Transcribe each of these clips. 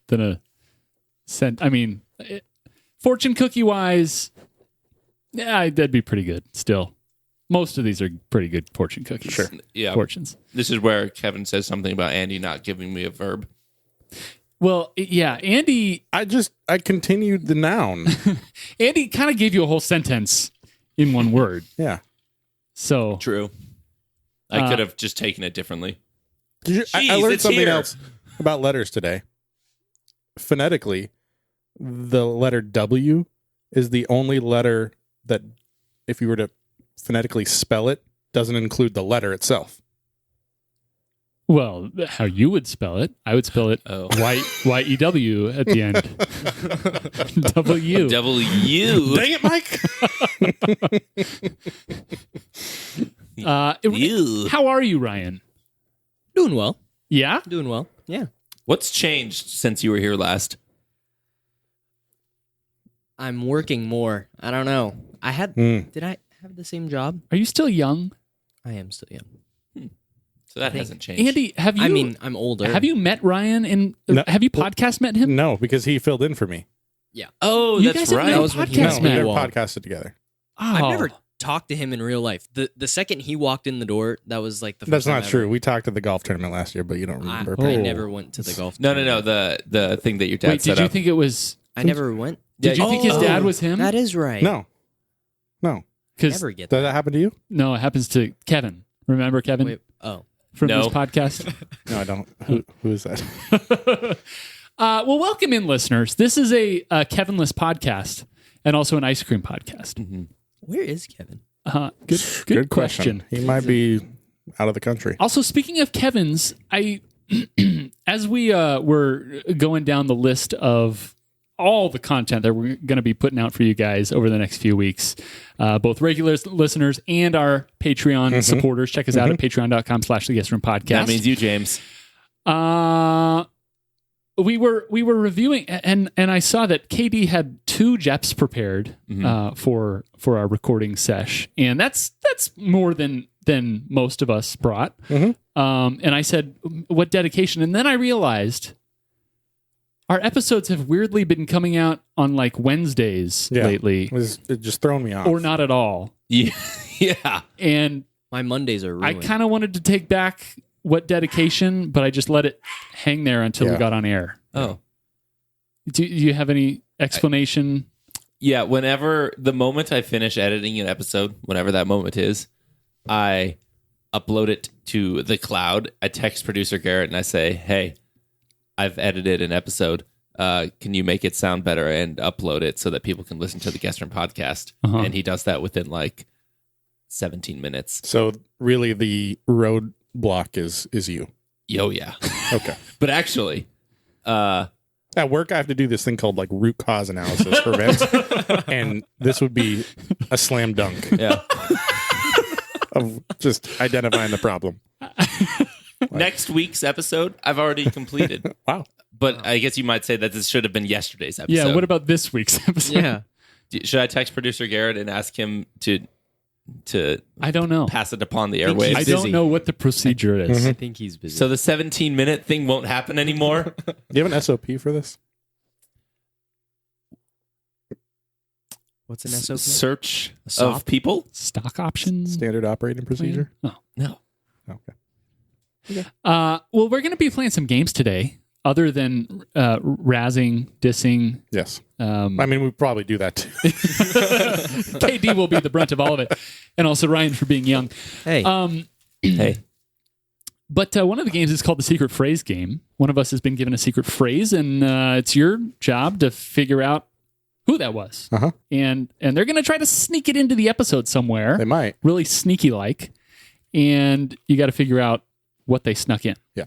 than a cent. I mean, fortune cookie wise, yeah, that'd be pretty good still. Most of these are pretty good fortune cookies. Sure. Yeah. Fortunes. This is where Kevin says something about Andy not giving me a verb. Well, yeah, Andy I continued the noun. Andy kind of gave you a whole sentence in one word. Yeah. So True. I could have just taken it differently. I Jeez, learned it's something here. else about letters today. Phonetically, the letter W is the only letter that, if you were to phonetically spell it, doesn't include the letter itself. well, how you would spell it, I would spell it Y-E-W at the end. W. W. Dang it, Mike! Ew. How are you, Ryan? Doing well. Yeah? Doing well. Yeah. What's changed since you were here last? I'm working more. I don't know. Did I have the same job? Are you still young? I am still young. So that hasn't changed. Andy, have you I mean, I'm older. have you met Ryan No. have you podcast met him? No, because he filled in for me. Yeah. Oh, You that's guys have right. no That was when he podcast was No, we met. never Wall. podcasted together. Oh. I've never talked to him in real life. The second he walked in the door, that was like the first That's time not ever. true. We talked at the golf tournament last year, but you don't I, remember. I Oh. never went to the golf. No. tournament. The thing that your dad Wait, set did you up. think it was I never went. Did you think his Oh, dad was him? That is right. No. Cuz Never get Did that. that happen to you? no, it happens to Kevin. Remember Kevin Wait, oh. from No. this podcast? No, I don't. Who is that? Well, welcome in, listeners. This is a Kevinless podcast and also an ice cream podcast. Where is Kevin? Good question. He might be out of the country. Also, speaking of Kevin's, I as we were going down the list of all the content that we're going to be putting out for you guys over the next few weeks, both regular listeners and our Patreon supporters, check us out at patreon.com/The Guest Room Podcast. That means you, James. We were reviewing, and I saw that KD had 2 Jeps prepared for our recording sesh, and that's more than most of us brought. And I said, "What dedication?" And then I realized our episodes have weirdly been coming out on like Wednesdays lately, It just thrown me off. or not at all. Yeah. And My Mondays are I ruined. kind of wanted to take back what dedication, but I just let it hang there until we Yeah. got on air. Oh. Do you have any explanation? Yeah, whenever the moment I finish editing an episode, whenever that moment is, I upload it to the cloud. I text producer Garrett and I say, "Hey, I've edited an episode. Can you make it sound better and upload it so that people can listen to the Guest Room Podcast?" And he does that within like 17 minutes. So really, the roadblock is you. Yo, yeah. Okay. But actually, At work, I have to do this thing called like root cause analysis for events, and this would be a slam dunk yeah. of just identifying the problem. Next week's episode, I've already completed. Wow. But I guess you might say that this should have been yesterday's episode. Yeah. What about this week's episode? Yeah. Should I text producer Garrett and ask him to I don't know. pass it upon the think airwaves? I busy. don't know what the procedure is. I think he's busy. So the 17-minute thing won't happen anymore? Do you have an SOP for this? What's an SOP? Search A SOP? of people? Stock options. Standard operating procedure? Oh. No. Okay. Well, we're going to be playing some games today, other than razzing, dissing. Yes. I I mean, we probably do that too. KD will be the brunt of all of it, and also Ryan for being young. Hey. Hey. But one of the games is called the Secret Phrase Game. One of us has been given a secret phrase, and it's your job to figure out who that was. Uh-huh. And they're going to try to sneak it into the episode somewhere, They might. really sneaky like, and you got to figure out what they snuck in. Yeah.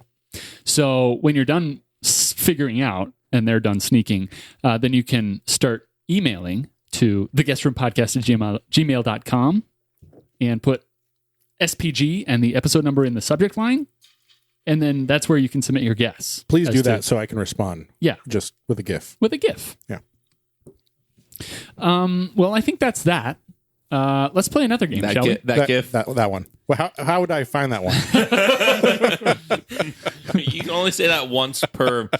So when you're done figuring out and they're done sneaking, then you can start emailing to theguestroompodcast@gmail.com and put SPG and the episode number in the subject line. And then that's where you can submit your guess. Please as do to- that so I can respond. Yeah. Just with a GIF. With a GIF. Yeah. Well, I think that's that. Let's play another game, shall we? That GIF. That one. Well, how would I find that one? You can only say that once per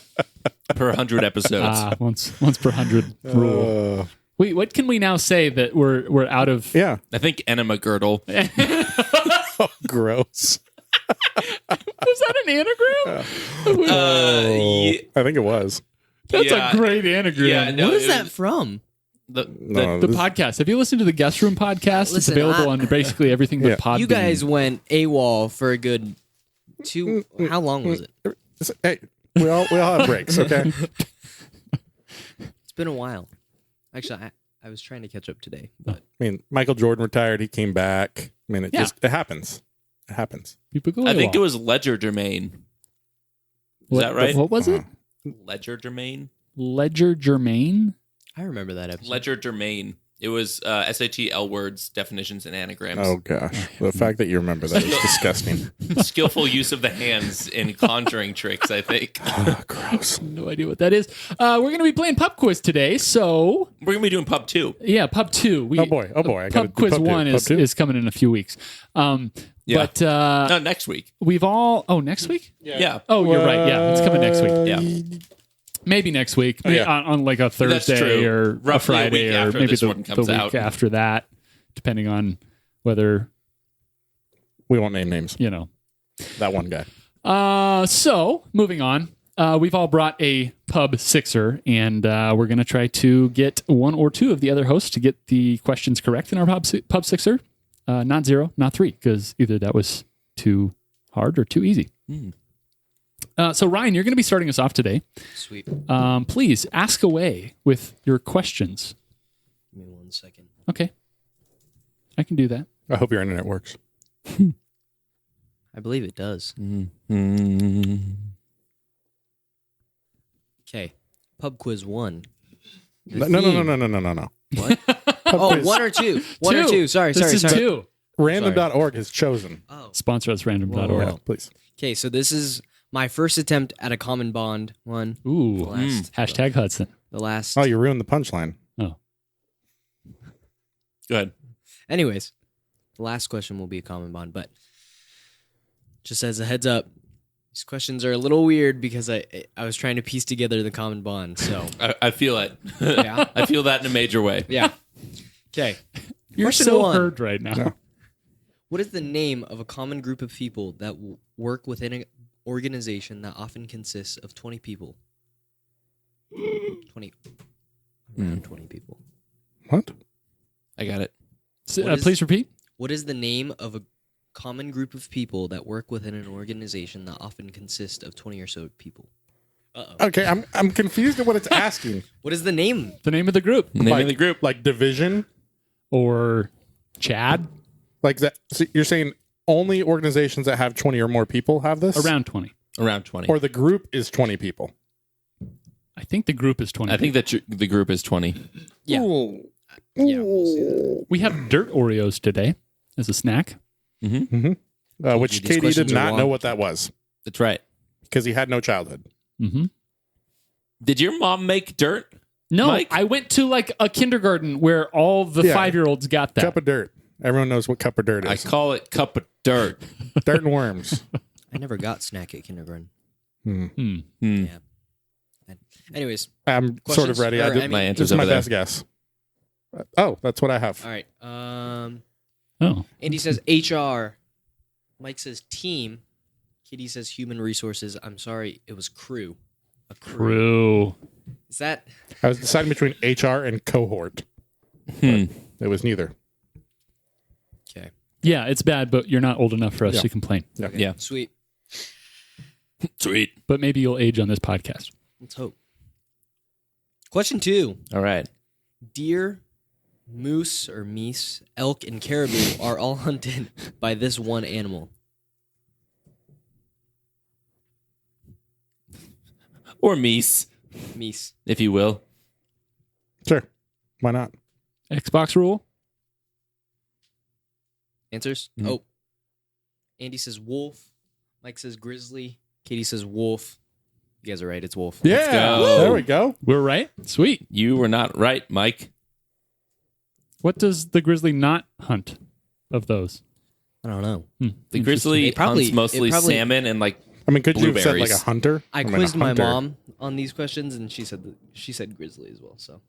per 100 episodes. Once per 100 rule. Wait, what can we now say that we're out of? Yeah. I think enema girdle. Gross. Was that an anagram? I think it was. That's a great anagram. Yeah, no, What is it that was- from? No, The this- podcast. Have you listened to the Guest Room podcast? Listen, it's available on basically everything but Yeah. Podbean. You guys went AWOL for a good 2. How long was it? Hey, we all have breaks, okay? It's been a while. Actually, I was trying to catch up today, but I mean, Michael Jordan retired. He came back. I mean, it happens. It happens. People go I think it AWOL. was Ledger Germain. Is What- that right? What was it? Ledger Germain? Ledger Germain? I remember that episode. Ledger Germain. It was SAT L words, definitions, and anagrams. Oh gosh, the fact that you remember that is disgusting. Skillful use of the hands in conjuring tricks, I think. Gross. No idea what that is. We're going to be playing Pub Quiz today, so We're going to be doing Pub 2. yeah, Pub 2. Oh boy. I gotta Pub do Quiz Pub 2. 1 Pub 2? is coming in a few weeks. Yeah. But No, next week. we've all. Oh, next week? Yeah. Oh, you're right. Yeah, it's coming next week. Yeah. Maybe next week, yeah. on like a Thursday true. or Roughly a a Friday week or after maybe this the one comes week out. after that, depending on whether, We won't name names. you know. That one guy. So moving on, we've all brought a Pub Sixer, and we're going to try to get one or two of the other hosts to get the questions correct in our Pub Sixer. Not 0, not 3, because either that was too hard or too easy. So Ryan, you're going to be starting us off today. Sweet. Please ask away with your questions. Give me 1 second. Okay. I can do that. I hope your internet works. I believe it does. Okay. Pub quiz 1. No. What? Oh, 1 or 2. 1 or 2. Sorry. This is 2. Random.org has chosen. Oh. Sponsor us random.org. Whoa. Yeah, please. Okay, so this is my first attempt at a common bond one. Ooh. Last- Hashtag Hudson. The last. Oh, you ruined the punchline. Oh. Go ahead. Anyways, the last question will be a common bond, but just as a heads up, these questions are a little weird because I was trying to piece together the common bond. So I feel it. Yeah. I feel that in a major way. yeah. Okay. You're Question so 1. hurt right now. No. What is the name of a common group of people that work within an organization that often consists of 20 people? 20. Around 20 people. What? I got it. What is- Please repeat. What is the name of a common group of people that work within an organization that often consists of 20 or so people? Okay, I'm confused at what it's asking. What is the name? The name of the group. Name like, of the group. like division, Or Chad. like that. So you're saying only organizations that have 20 or more people have this, Around 20. Around 20. or the group is 20 people. I think the group is 20. I think that the group is 20. Yeah. Ooh. Yeah, we'll see that. we have dirt Oreos today as a snack. Which you these Katie did questions are not know long. what that was That's right. because he had no childhood. Mm-hmm. Did your mom make dirt? No, Mike? I went to like a kindergarten where all the Yeah. 5-year-olds got that. Cup of dirt. Everyone knows what cup of dirt I is. call it cup of dirt. Dirt and worms. I never got snack at kindergarten. Hmm. Yeah. Anyways, I'm sort Questions? of ready. Or, I I did, mean- My this answer's is my over there. best guess. Oh, that's what I have. all right. Oh, Andy says HR. Mike says team. Kitty says human resources. I'm sorry, it was crew. A crew. Is that I was deciding between HR and cohort. It was neither. okay? Yeah, it's bad, but you're not old enough for us Yeah. to complain. Yeah. Sweet. Sweet. But maybe you'll age on this podcast. Let's hope. Question 2. All right. Deer, moose or meese, elk, and caribou are all hunted by this one animal. Or meese, Meese. if you will. Sure. Why not? Xbox rule? Answers? Mhm. Oh. Andy says wolf. Mike says grizzly. Katie says wolf. You guys are right. It's wolf. Yeah. go. There we go. We're right? Sweet. You were not right, Mike. What does the grizzly not hunt of those? I don't know. The grizzly It probably- hunts mostly it probably- salmon and like I mean, could you have said like Blueberries. a hunter? I mean, quizzed a my hunter. mom on these questions, and she said grizzly as well. So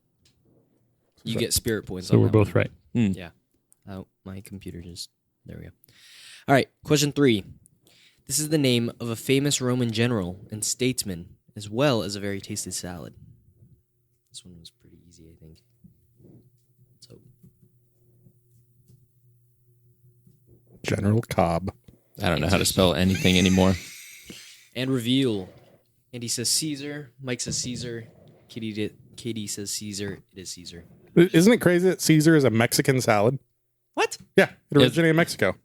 you get spirit points. So on we're that both one. right. Yeah. Oh, my computer just. There we go. All right. Question 3. This is the name of a famous Roman general and statesman, as well as a very tasty salad. This one was pretty easy, I think. So General Cobb. I don't know how to spell anything anymore. and reveal. Andy says Caesar. Mike says Caesar. Katie says Caesar. It is Caesar. Isn't it crazy that Caesar is a Mexican salad? What? Yeah, it originated in Mexico.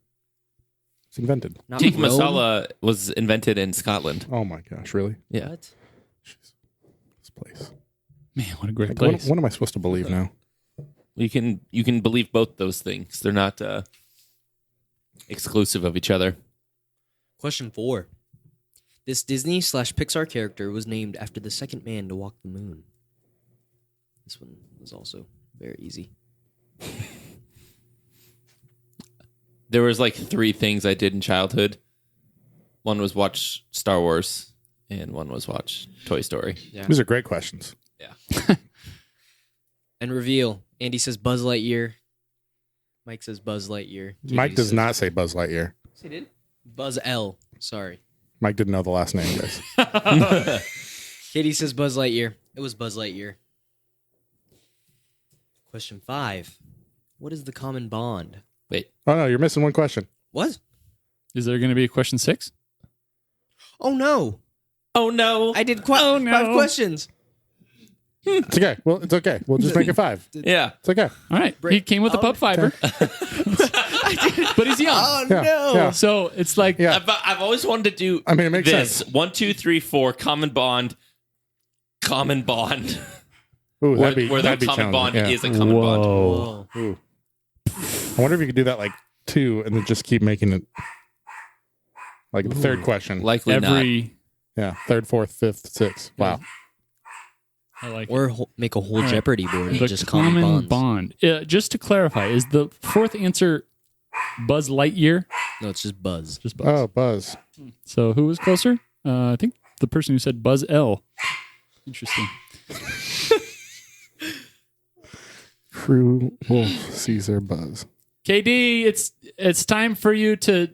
It's invented. Not Tikka Rome? masala was invented in Scotland. Oh my gosh, really? Yeah. What? This place. Man, what a great Like, place. what am I supposed to believe now? You can believe both those things. They're not exclusive of each other. Question 4. This Disney/Pixar character was named after the second man to walk the moon. This one was also very easy. There was like 3 things I did in childhood. One was watch Star Wars, and one was watch Toy Story. Yeah. These are great questions. Yeah. And reveal. Andy says Buzz Lightyear. Mike says Buzz Lightyear. Mike Katie does says- not say Buzz Lightyear. Yes, he did. Buzz L. Sorry. Mike didn't know the last name, guys. Katie says Buzz Lightyear. It was Buzz Lightyear. Question 5. What is the common bond? Wait, Oh no, you're missing one question. What? Is there going to be a question 6? Oh no! oh no! I did Oh, no. 5 questions. It's okay. Well, it's okay. We'll just make it 5. yeah. It's okay. All right. He came with a pub fiber. But he's young. Oh Yeah, no! yeah. So it's like, Yeah. I've always wanted to do. I mean, it makes this. sense. 1, 2, 3, 4. Common bond. Common bond. Ooh, where that'd be, where the that'd be common bond challenging. is a common bond. whoa. Whoa. Ooh. I wonder if you could do that like 2 and then just keep making it like the third question. Likely not. Every, Yeah, 3rd, 4th, 5th, 6th. Wow. I like it. Or make a whole right. Jeopardy board of The just common bonds. bond. Just to clarify, is the 4th answer Buzz Lightyear? No, it's just Buzz. Just Buzz. Oh, Buzz. So who was closer? I think the person who said Buzz L. Interesting. Crew, Wolf, Caesar, Buzz. KD, it's time for you to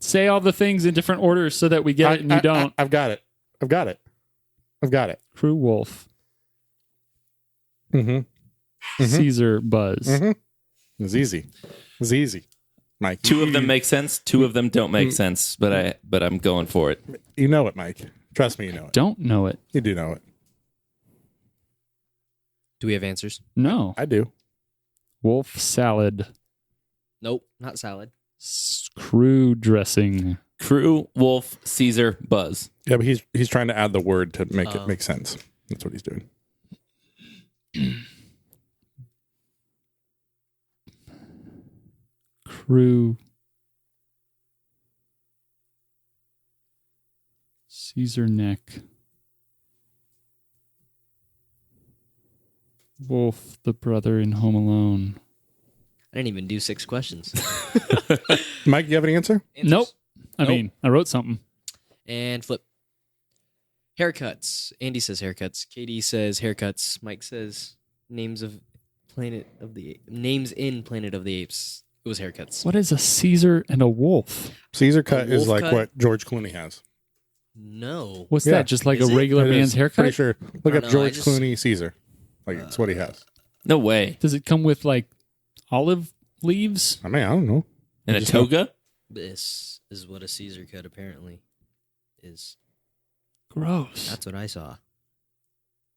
say all the things in different orders so that we get it and you don't. I've got it. I've got it. I've got it. Crew Wolf, Mm-hmm. Caesar, Buzz. Mm-hmm. It's easy. It's easy. Mike. 2 of them make sense. 2 of them don't make sense. But I'm going for it. You know it, Mike. Trust me, you know it. Don't know it. You do know it. Do we have answers? No. I do. Wolf salad. Nope, not salad. Screw dressing. Crew, Wolf, Caesar, Buzz. Yeah, but he's trying to add the word to make Oh. it make sense. That's what he's doing. Crew. Caesar neck. Wolf, the brother in Home Alone. I didn't even do 6 questions. Mike, you have any answer? Answers? Nope. I Nope. mean, I wrote something. And flip. Haircuts. Andy says haircuts. Katie says haircuts. Mike says names in Planet of the Apes. It was haircuts. What is a Caesar and a wolf? Caesar cut is wolf like cut? what George Clooney has. No. What's Yeah. that? Just like Is a it? regular It man's is. haircut? Pretty sure. Look I up don't know, I George just- Clooney Caesar. Like it's what he has. No way. Does it come with like olive leaves? I mean, I don't know. And a Just know- toga? This is what a Caesar cut apparently is. Gross. That's what I saw. I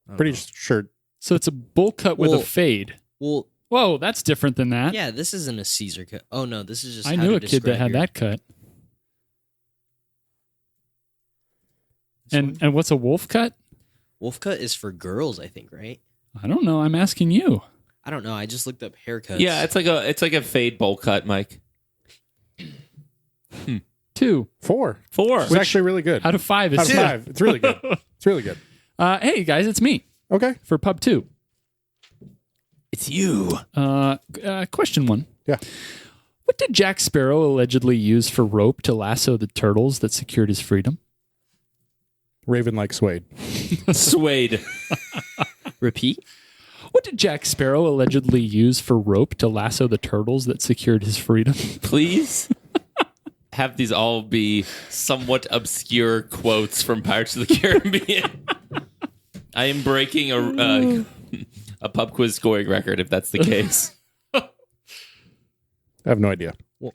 don't Pretty know. sure. So it's a bowl cut with Well- a fade. Well, Whoa, that's different than that. yeah, this isn't a Caesar cut. Oh no, this is just. I how knew to a kid that describe had your- that cut. This And one? and what's a wolf cut? Wolf cut is for girls, I think, right? I don't know. I'm asking you. I don't know. I just looked up haircuts. Yeah, it's like a fade bowl cut, Mike. 2 4. 4. It's actually really good. out of 5 is Out of 2. 5. It's really good. It's really good. Hey guys, it's me Okay. for pub 2. It's you. Question 1. Yeah. What did Jack Sparrow allegedly use for rope to lasso the turtles that secured his freedom? Raven like Suede. Suede. Repeat. What did Jack Sparrow allegedly use for rope to lasso the turtles that secured his freedom? Please have these all be somewhat obscure quotes from Pirates of the Caribbean. I am breaking a pub quiz scoring record if that's the case. I have no idea.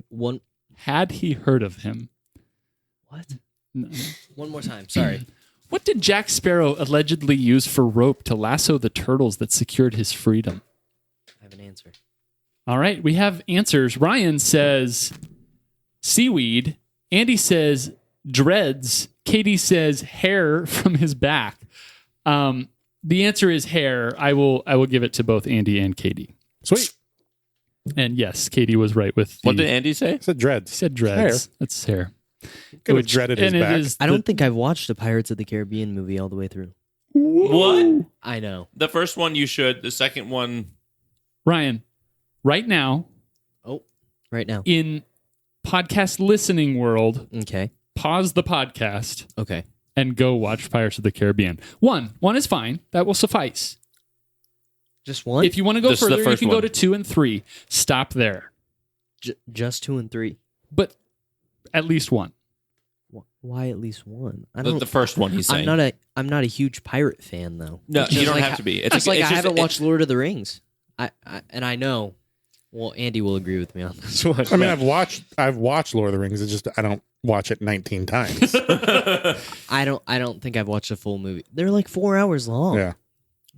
One. Had he heard of him? What? No. One more time. Sorry. What did Jack Sparrow allegedly use for rope to lasso the turtles that secured his freedom? I have an answer. All right, we have answers. Ryan says seaweed. Andy says dreads. Katie says hair from his back. The answer is hair. I will give it to both Andy and Katie. Sweet. And yes, Katie was right with What did Andy say? I said dreads. He said dreads. That's hair. Could have dreaded his and it back. is I don't think I've watched a Pirates of the Caribbean movie all the way through. What? I know. The first one you should. The second one, Ryan, right now Oh, right now. in podcast listening world, Okay. pause the podcast Okay. and go watch Pirates of the Caribbean. One is fine. That will suffice. Just one? If you want to go This is the further, you first can go one. to 2 and 3. Stop there. Just 2 and 3. But at least one. Why at least one? I the don't. first one he's saying. I'm not a huge pirate fan though. No, It's you just don't like have ha- to be. It's just like I haven't watched Lord of the Rings. I know. Well, Andy will agree with me on this one. I mean, I've watched Lord of the Rings. It's just I don't watch it 19 times. I don't think I've watched a full movie. They're like 4 hours long. Yeah.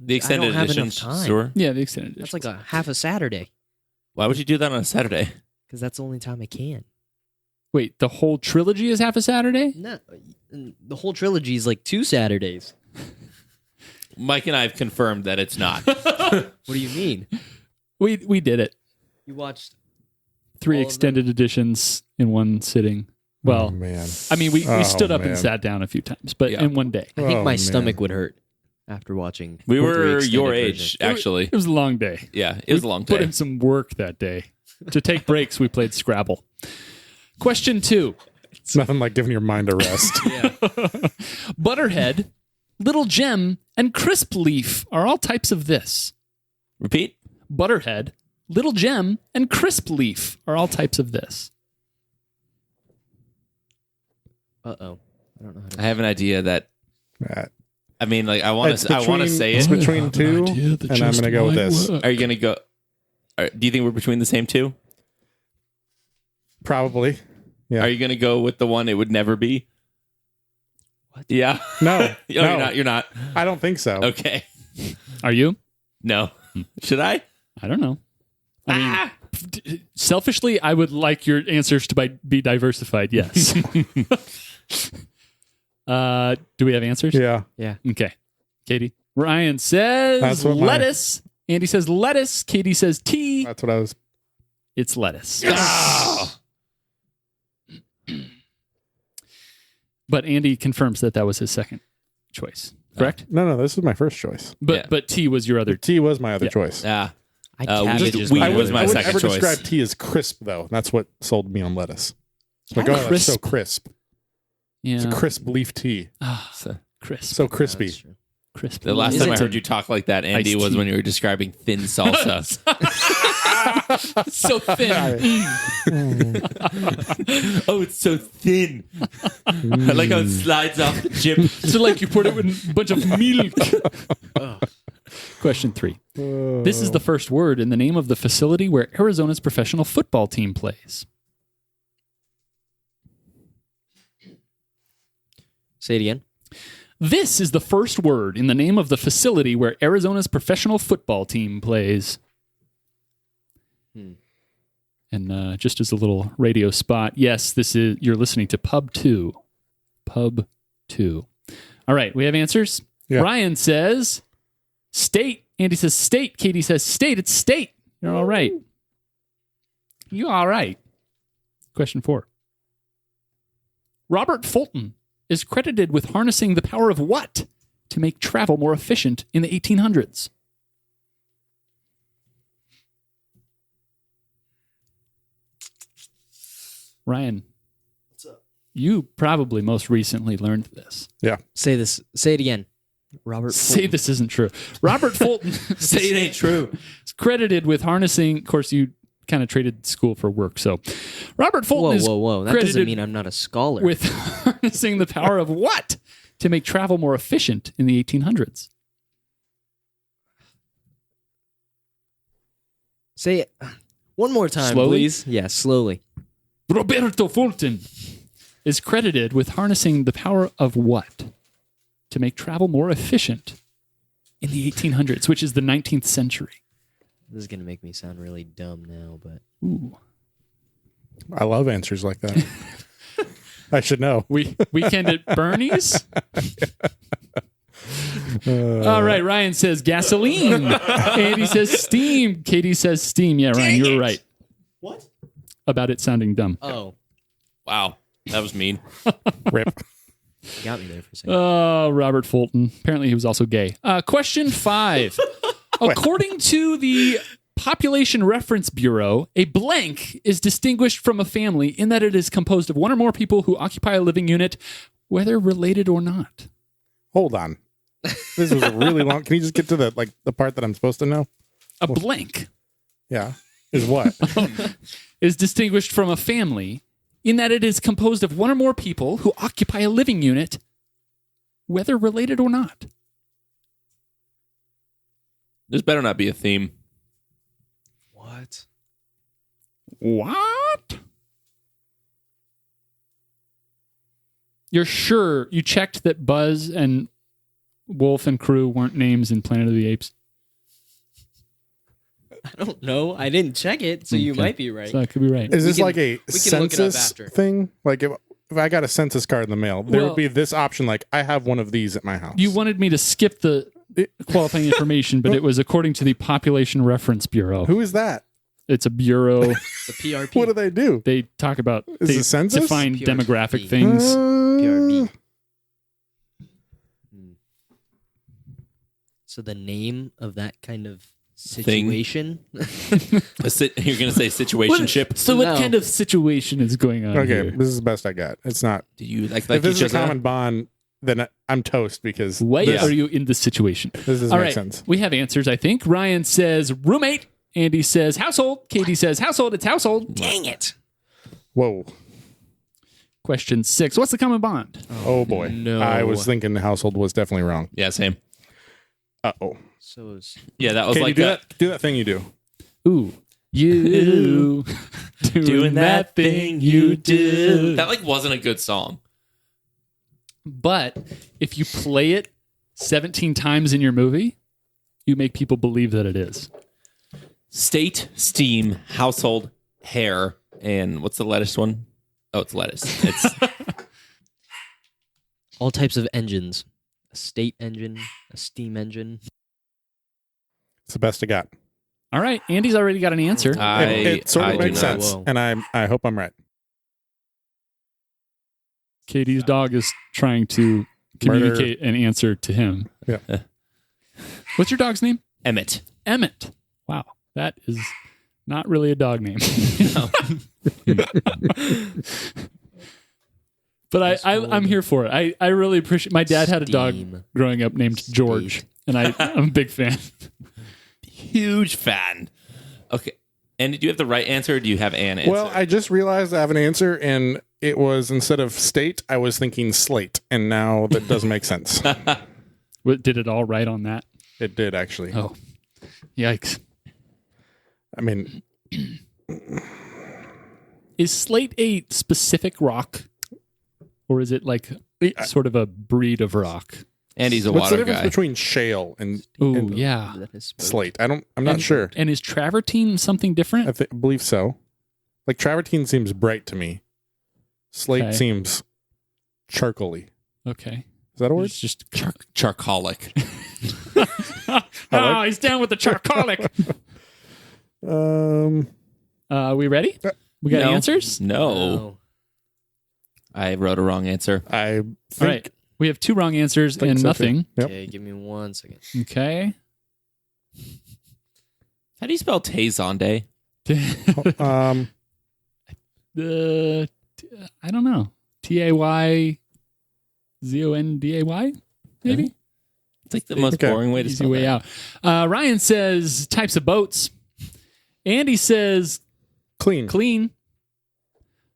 The extended I don't have enough editions. time. Sure. Yeah, the extended edition. That's like a half a Saturday Why would you do that on a Saturday? because that's the only time I can. Wait, the whole trilogy is half a Saturday? No, the whole trilogy is like 2 Saturdays. Mike and I have confirmed that it's not. What do you mean? We did it. You watched 3 all of extended editions in one sitting. Well, Oh, man. I mean, we Oh, stood up man. and sat down a few times, but Yeah. in one day. I think Oh, my man. stomach would hurt after watching. We the 3 were extended your versions. age, actually. It was a long day. Yeah, it was a long Put day. in some work that day. To take breaks, we played Scrabble. Question 2. It's nothing like giving your mind a rest. Butterhead, Little Gem, and Crisp Leaf are all types of this. Repeat. Butterhead, Little Gem, and Crisp Leaf are all types of this. Uh-oh. I don't know how to. I have an idea that. That- I mean, like I want It's to. I want to between- say it's it. between two, and I'm going to go with this. Are you gonna go? Do you think we're between the same two? Probably. Yeah. Are you gonna go with the one it would never be? What? Yeah. No. No, no. you're not. You're not. I don't think so. Okay. Are you? No. Should I? I don't know. I mean, selfishly, I would like your answers to be diversified. Yes. Do we have answers? Yeah. Yeah. Okay. Katie. Ryan says That's what lettuce. Andy says lettuce. Katie says tea. That's what I was. It's lettuce. But Andy confirms that was his second choice. Correct? No, this is my first choice. But tea was your other. Tea was my other Yeah. choice. Yeah. Cabbage Just is weed my was other my I choice. would second never choice. describe tea as crisp, though. That's what sold me on lettuce. It's like, oh, that's so crisp. It's a Yeah. crisp leaf tea. So, Crisp. So crispy. That's true. Crisp. the last Is time I it- heard you talk like that, Andy, Iced was tea. when you were describing thin salsa. So thin. Oh, it's so thin. I like how it slides off the chip. So like you poured it with a bunch of milk. Question 3. This is the first word in the name of the facility where Arizona's professional football team plays. Say it again. This is the first word in the name of the facility where Arizona's professional football team plays. And just as a little radio spot, yes, you're listening to Pub 2. Pub 2. All right, we have answers. Yeah. Ryan says state. Andy says state. Katie says state. It's state. You're all right. You're all right. Question 4. Robert Fulton is credited with harnessing the power of what to make travel more efficient in the 1800s? Ryan, what's up? You probably most recently learned this. Yeah. Say this. Say it again. Robert. Say Fulton. this isn't true. Robert Fulton Say it ain't true. is credited with harnessing. Of course, you kind of traded school for work. So, Robert Fulton is Whoa! That doesn't credited mean I'm not a scholar. with harnessing the power of what to make travel more efficient in the 1800s. Say it one more time, Slowly? please. Yeah, slowly. Roberto Fulton is credited with harnessing the power of what to make travel more efficient in the 1800s, which is the 19th century. This is gonna make me sound really dumb now, but Ooh. I love answers like that. I should know. Weekend at Bernie's. All right, Ryan says gasoline. Andy says steam. Katie says steam. Yeah, Ryan, you're right. what? About it sounding dumb. Oh, Wow, that was mean. Rip. you got me there for a second. Oh, Robert Fulton. Apparently he was also gay. Question 5. According to the Population Reference Bureau, a blank is distinguished from a family in that it is composed of one or more people who occupy a living unit, whether related or not. Hold on. This was a really long. Can you just get to the part that I'm supposed to know? A blank Yeah. Is what? is distinguished from a family in that it is composed of one or more people who occupy a living unit, whether related or not. This better not be a theme. What? What? You're sure you checked that Buzz and Wolf and crew weren't names in Planet of the Apes? I don't know. I didn't check it, so you Okay. might be right. So that could be right. Is this can- like a we can look it up census after. thing? Like if I got a census card in the mail, there Well- would be this option like, I have one of these at my house. You wanted me to skip the qualifying information, but it was according to the Population Reference Bureau. Who is that? It's a bureau. The PRP. What do they do? They talk about Is it census? define PRP. demographic things. PRB. So the name of that kind of situation. You're going to say situationship? So what No. kind of situation is going on Okay, here? this is the best I got. It's not. Do you like If this each is a other? common bond, then I'm toast because Why this, are you in this situation? this doesn't All make right, sense. we have answers, I think. Ryan says roommate. Andy says household. Katie says household. It's household. Dang it. Whoa. Question 6. What's the common bond? Oh boy. no. I was thinking the household was definitely wrong. Yeah, same. Uh-oh. So is Yeah, that was Can like you do that thing you do? Ooh. You doing that thing you do. That like wasn't a good song. But if you play it 17 times in your movie, you make people believe that it is. State, steam, household, hair, and what's the lettuce one? Oh, it's lettuce. It's all types of engines. A state engine, a steam engine. It's the best I got. All right. Andy's already got an answer. It sort I of do makes not. sense, Whoa. and I hope I'm right. Katie's dog is trying to communicate an answer to him. Yeah. What's your dog's name? Emmett. Emmett. Wow. That is not really a dog name. But I'm here for it. I really appreciate. My dad had a dog Steam. growing up named George, and I'm a big fan. Huge fan. Okay. And did you have the right answer or do you have an answer? Well, I just realized I have an answer, and it was instead of state, I was thinking slate, and now that doesn't make sense. Did it all right on that? It did actually. Oh, yikes! I mean, Is slate a specific rock, or is it like sort of a breed of rock? Andy's a what's the water difference guy. between shale and Oh, yeah. That is supposed- slate? I'm not sure. And is travertine something different? I believe so. Like travertine seems bright to me. Slate Okay. seems charcoaly. Okay. Is that a word? It's just Charcolic. oh, he's down with the charcolic. We ready? We got No. answers? No. Oh. I wrote a wrong answer. I think All right. We have 2 wrong answers think and so, too. nothing. Yep. Okay, give me 1 second. Okay. How do you spell Tezonde? um I don't know. TAYZONDAY? Maybe? It's like the most Okay. boring way to Easy spell way that. out. Ryan says types of boats. Andy says Clean. clean.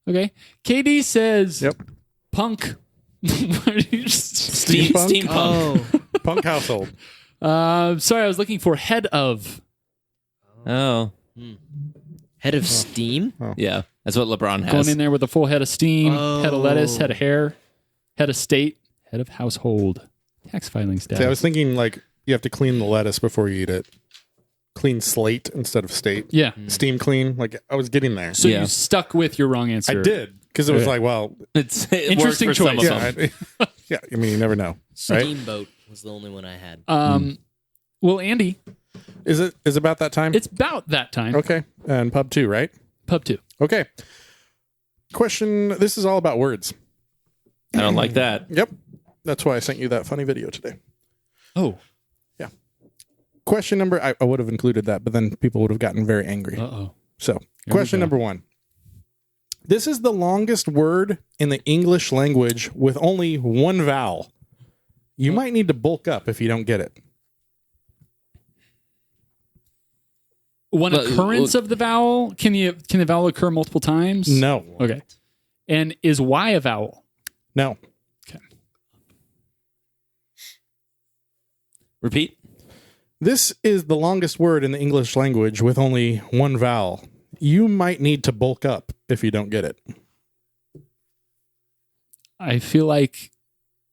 Okay. KD says Yep. punk. Steampunk? Oh, Punk household. Sorry, I was looking for head of. Oh, head of steam. yeah. That's what LeBron has. Going in there with a full head of steam, head of lettuce, Oh. head of hair, head of state, head of household, tax filing status. See, I was thinking like you have to clean the lettuce before you eat it. Clean slate instead of state. yeah. Steam clean. Like I was getting there. So Yeah. you stuck with your wrong I answer. did because it was Yeah. like, well, It Interesting works for some choice. of them. yeah, yeah. I mean, you never know, right? Steamboat was the only one I had. Well, Andy, Is it about that time? it's about that time. Okay, and pub 2, right? Pub 2. Okay. Question. This is all about words. I don't like that. Yep. That's why I sent you that funny video today. Oh. Question number. I would have included that, but then people would have gotten very angry. Uh-oh. So, we question go. number 1. This is the longest word in the English language with only one vowel. You might need to bulk up if you don't get it. One Well, occurrence of the vowel? Can the vowel occur multiple times? No. Okay. And is Y a vowel? No. Okay. Repeat. This is the longest word in the English language with only one vowel. You might need to bulk up if you don't get it. I feel like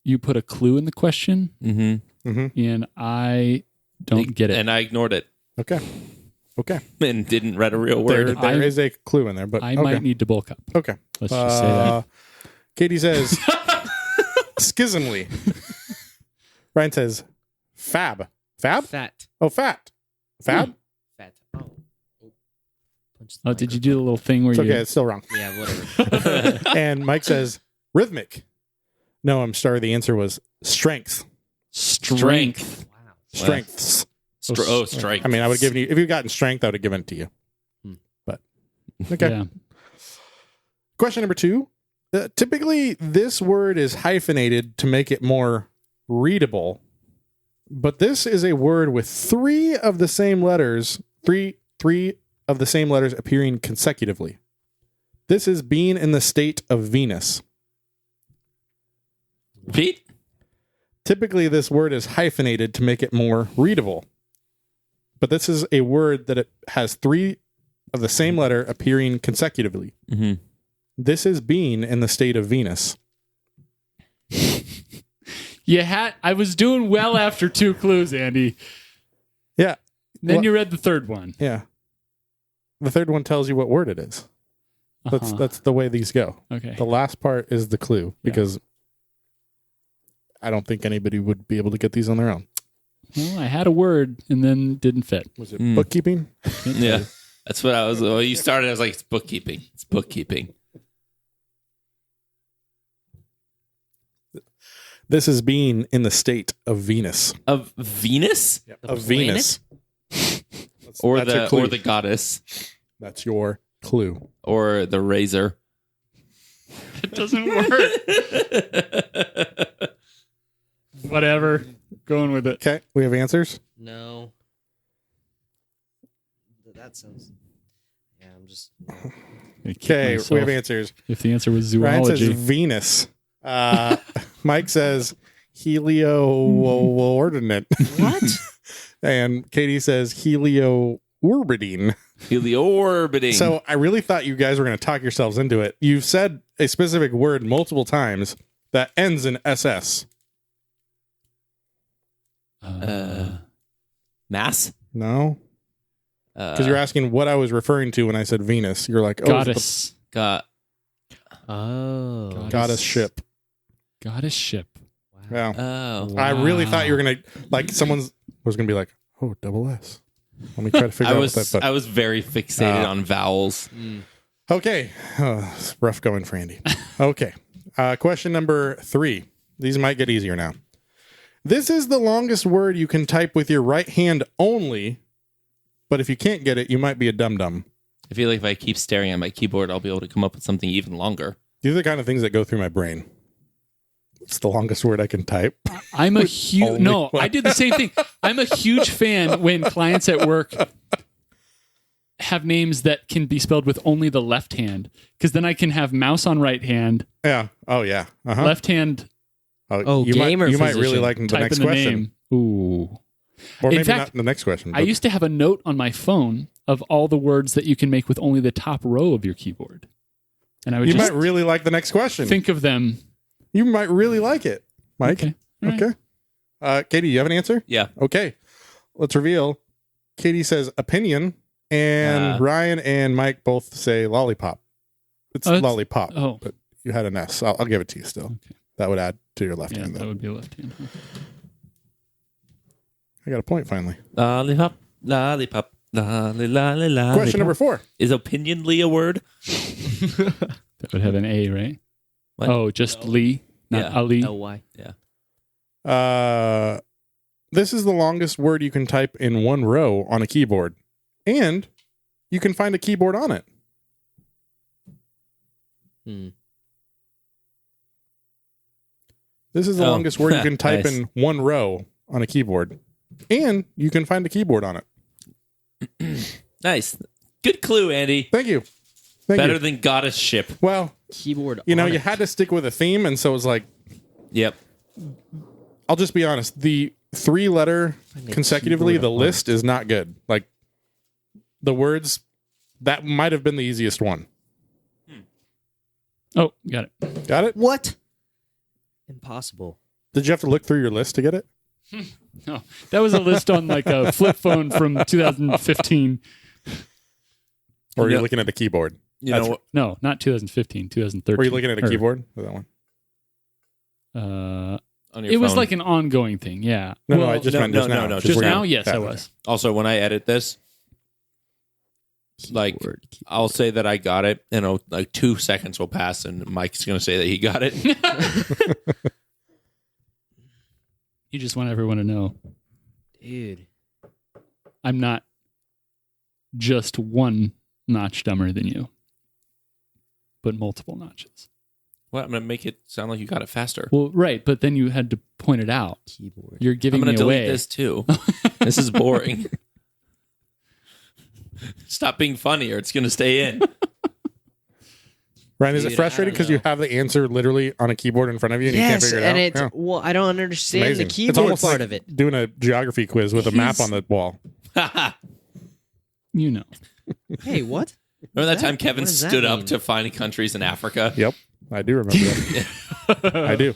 you put a clue in the question Mm-hmm. and I don't get it. And I ignored it Okay. Okay. and didn't read a real word. There is a clue in there, but I okay. might need to bulk up. Okay. Let's just say that. Katie says schismly. Ryan says fab. Fab? Fat. Oh, fat. Fab? Fat. Oh. Punch the Oh, did you do the little thing where It's you... okay. It's still wrong. Yeah, whatever. And Mike says rhythmic. No, I'm sorry. The answer was strength. Strength. Wow. Strengths. Strike. I mean, I would have given you, if you'd gotten strength, I would have given it to you. But, okay. Yeah. Question number 2. Typically, this word is hyphenated to make it more readable. But this is a word with three of the same letters appearing consecutively. This is being in the state of Venus. Repeat. Typically, this word is hyphenated to make it more readable. But this is a word that it has three of the same letter appearing consecutively. Mm-hmm. This is being in the state of Venus. I was doing well after 2 clues, Andy. Yeah. Then Well- you read the third one. Yeah. The third one tells you what word it is. Uh-huh. That's the way these go. Okay. The last part is the clue because I don't think anybody would be able to get these on their own. Well, I had a word and then didn't fit. Was it bookkeeping? Yeah. That's what I was. Well, you started. I was like, it's bookkeeping. It's bookkeeping. This is being in the state of Venus. Of Venus Of Venus. or That's your the clue. or the goddess That's your clue. or the razor. It doesn't work. Whatever. Going with it. Okay, we have answers. No. That sounds. Yeah, I'm just. Okay, we have answers. If the answer was Ryan says zoology. Venus. Mike says helioordinate. What? And Katie says helioorbiting. Helioorbiting. So I really thought you guys were going to talk yourselves into it. You've said a specific word multiple times that ends in SS. mass. No? Because you're asking what I was referring to when I said Venus. You're like, oh, Goddess. Got Oh. goddess ship. Goddess ship. Yeah. oh. I really thought you were going to, like, someone's was going to be like, oh, double S. Let me try to figure I out was what that, but I was very fixated on vowels. okay. It's rough going for Andy. Okay. Question number 3. These might get easier now. This is the longest word you can type with your right hand only, but if you can't get it, you might be a dum-dum. I feel like if I keep staring at my keyboard, I'll be able to come up with something even longer. These are the kind of things that go through my brain. It's the longest word I can type. I'm a huge only no. one. I did the same thing. I'm a huge fan when clients at work have names that can be spelled with only the left hand, because then I can have mouse on right hand, Yeah. Oh, yeah. Uh-huh. left hand Oh, you game might, or you might really physician? like the type next in the question. name. Ooh. Or In maybe fact, not the next question. I but- used to have a note on my phone of all the words that you can make with only the top row of your keyboard, and I would you just might really like the next question. think of them. You might really like it, Mike. Okay. All right. Okay. Katie, you have an answer? Yeah. Okay. Let's reveal. Katie says opinion, and Ryan and Mike both say lollipop. It's Oh, it's- lollipop, Oh, but you had an S. I'll give it to you still. Okay. That would add to your left yeah, hand, that though. would be left hand. I got a point finally. Lollipop, lollipop, lolly, lolly, lollipop. Question number 4. Is opinionly a word? That would have an A, right? What? Oh, just Lee, not Yeah. Ali. L-Y. This is the longest word you can type in one row on a keyboard, and you can find a keyboard on it. This is the Oh. longest word you can type Nice. in one row on a keyboard, and you can find a keyboard on it. Nice. Good clue, Andy. Thank you. Thank Better you. than goddess ship. Well, Keyboard. you know, on you it. had to stick with a theme, and so it was like, Yep. I'll just be honest. The 3-letter Find a consecutively, keyboard the on list is not good. Like, the words, that might have been the easiest one. Oh, got it. Got it? What? Impossible. Did you have to look through your list to get it? No, that was a list on like a flip phone from 2015. Or are you No. looking at a keyboard? You That's- know what? No, not 2015, 2013. Were you looking at a Or, keyboard for that one? On your It was phone. like an ongoing thing. Yeah. No, Well, I just no, meant just no, now. no, just where you- now. Yes, Yeah, I okay. was. Also, when I edit this, like, Keyboard. I'll say that I got it, and like 2 seconds will pass, and Mike's going to say that he got it. You just want everyone to know Dude. I'm not just one notch dumber than you, but multiple notches. What? I'm going to make it sound like you got it faster. Well, right, but then you had to point it out. Keyboard. You're I'm giving going me to delete away. this too. This is boring. Stop being funny, or it's going to stay in. Ryan, is Dude, it I frustrating don't because you know. have the answer literally on a keyboard in front of you and you can't Yes, figure it and out? it's Yeah. well, I don't understand Amazing. the keyboard It's almost part like of it. doing a geography quiz with a map He's- on the wall. You know. Hey, what? Remember that That- time Kevin what does that stood up mean? to find countries in Africa? Yep, I do remember that. I do.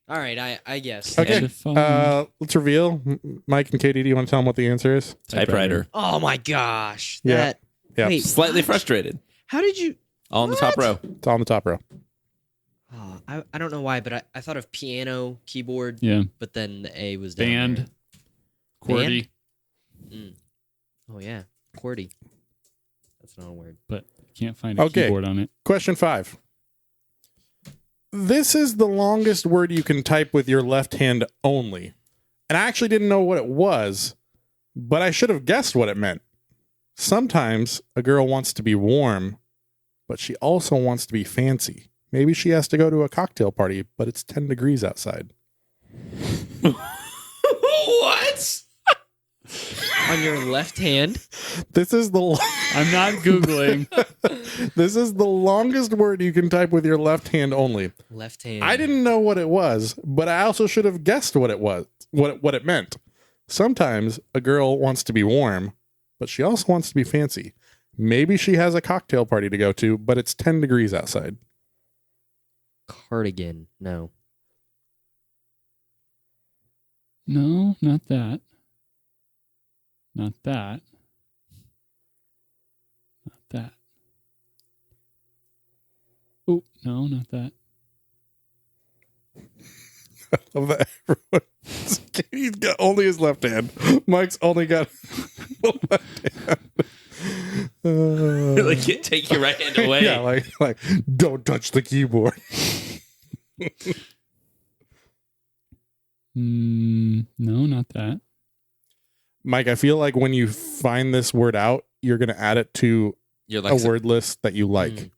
All right, I guess. Okay, And- let's reveal. Mike and Katie, do you want to tell them what the answer is? Typewriter. Oh my gosh. Yeah. That. Yeah, Wait, Slightly what? frustrated. How did you? All in the top What? row. it's on the top row. Oh, I don't know why, but I thought of piano, keyboard, Yeah. but then the A was down Band. there. QWERTY. Oh yeah, QWERTY. That's not a word. But can't find a Okay. keyboard on it. Question 5. This is the longest word you can type with your left hand only. And I actually didn't know what it was, but I should have guessed what it meant. Sometimes a girl wants to be warm, but she also wants to be fancy. Maybe she has to go to a cocktail party, but it's 10 degrees outside. What? On your left hand. This is the I'm not Googling. this is the longest word you can type with your left hand only. Left hand. I didn't know what it was, but I also should have guessed what it was, what it meant. Sometimes a girl wants to be warm, but she also wants to be fancy. Maybe she has a cocktail party to go to, but it's 10 degrees outside. Cardigan. No. No, not that. Not that. Not that. Oh, no, not that. Of that, everyone. Katie's got only his left hand. Mike's only got the left hand. Like, take your right hand away. Yeah, like don't touch the keyboard. No, not that. Mike, I feel like when you find this word out, you're going to add it to You're a word list that you like.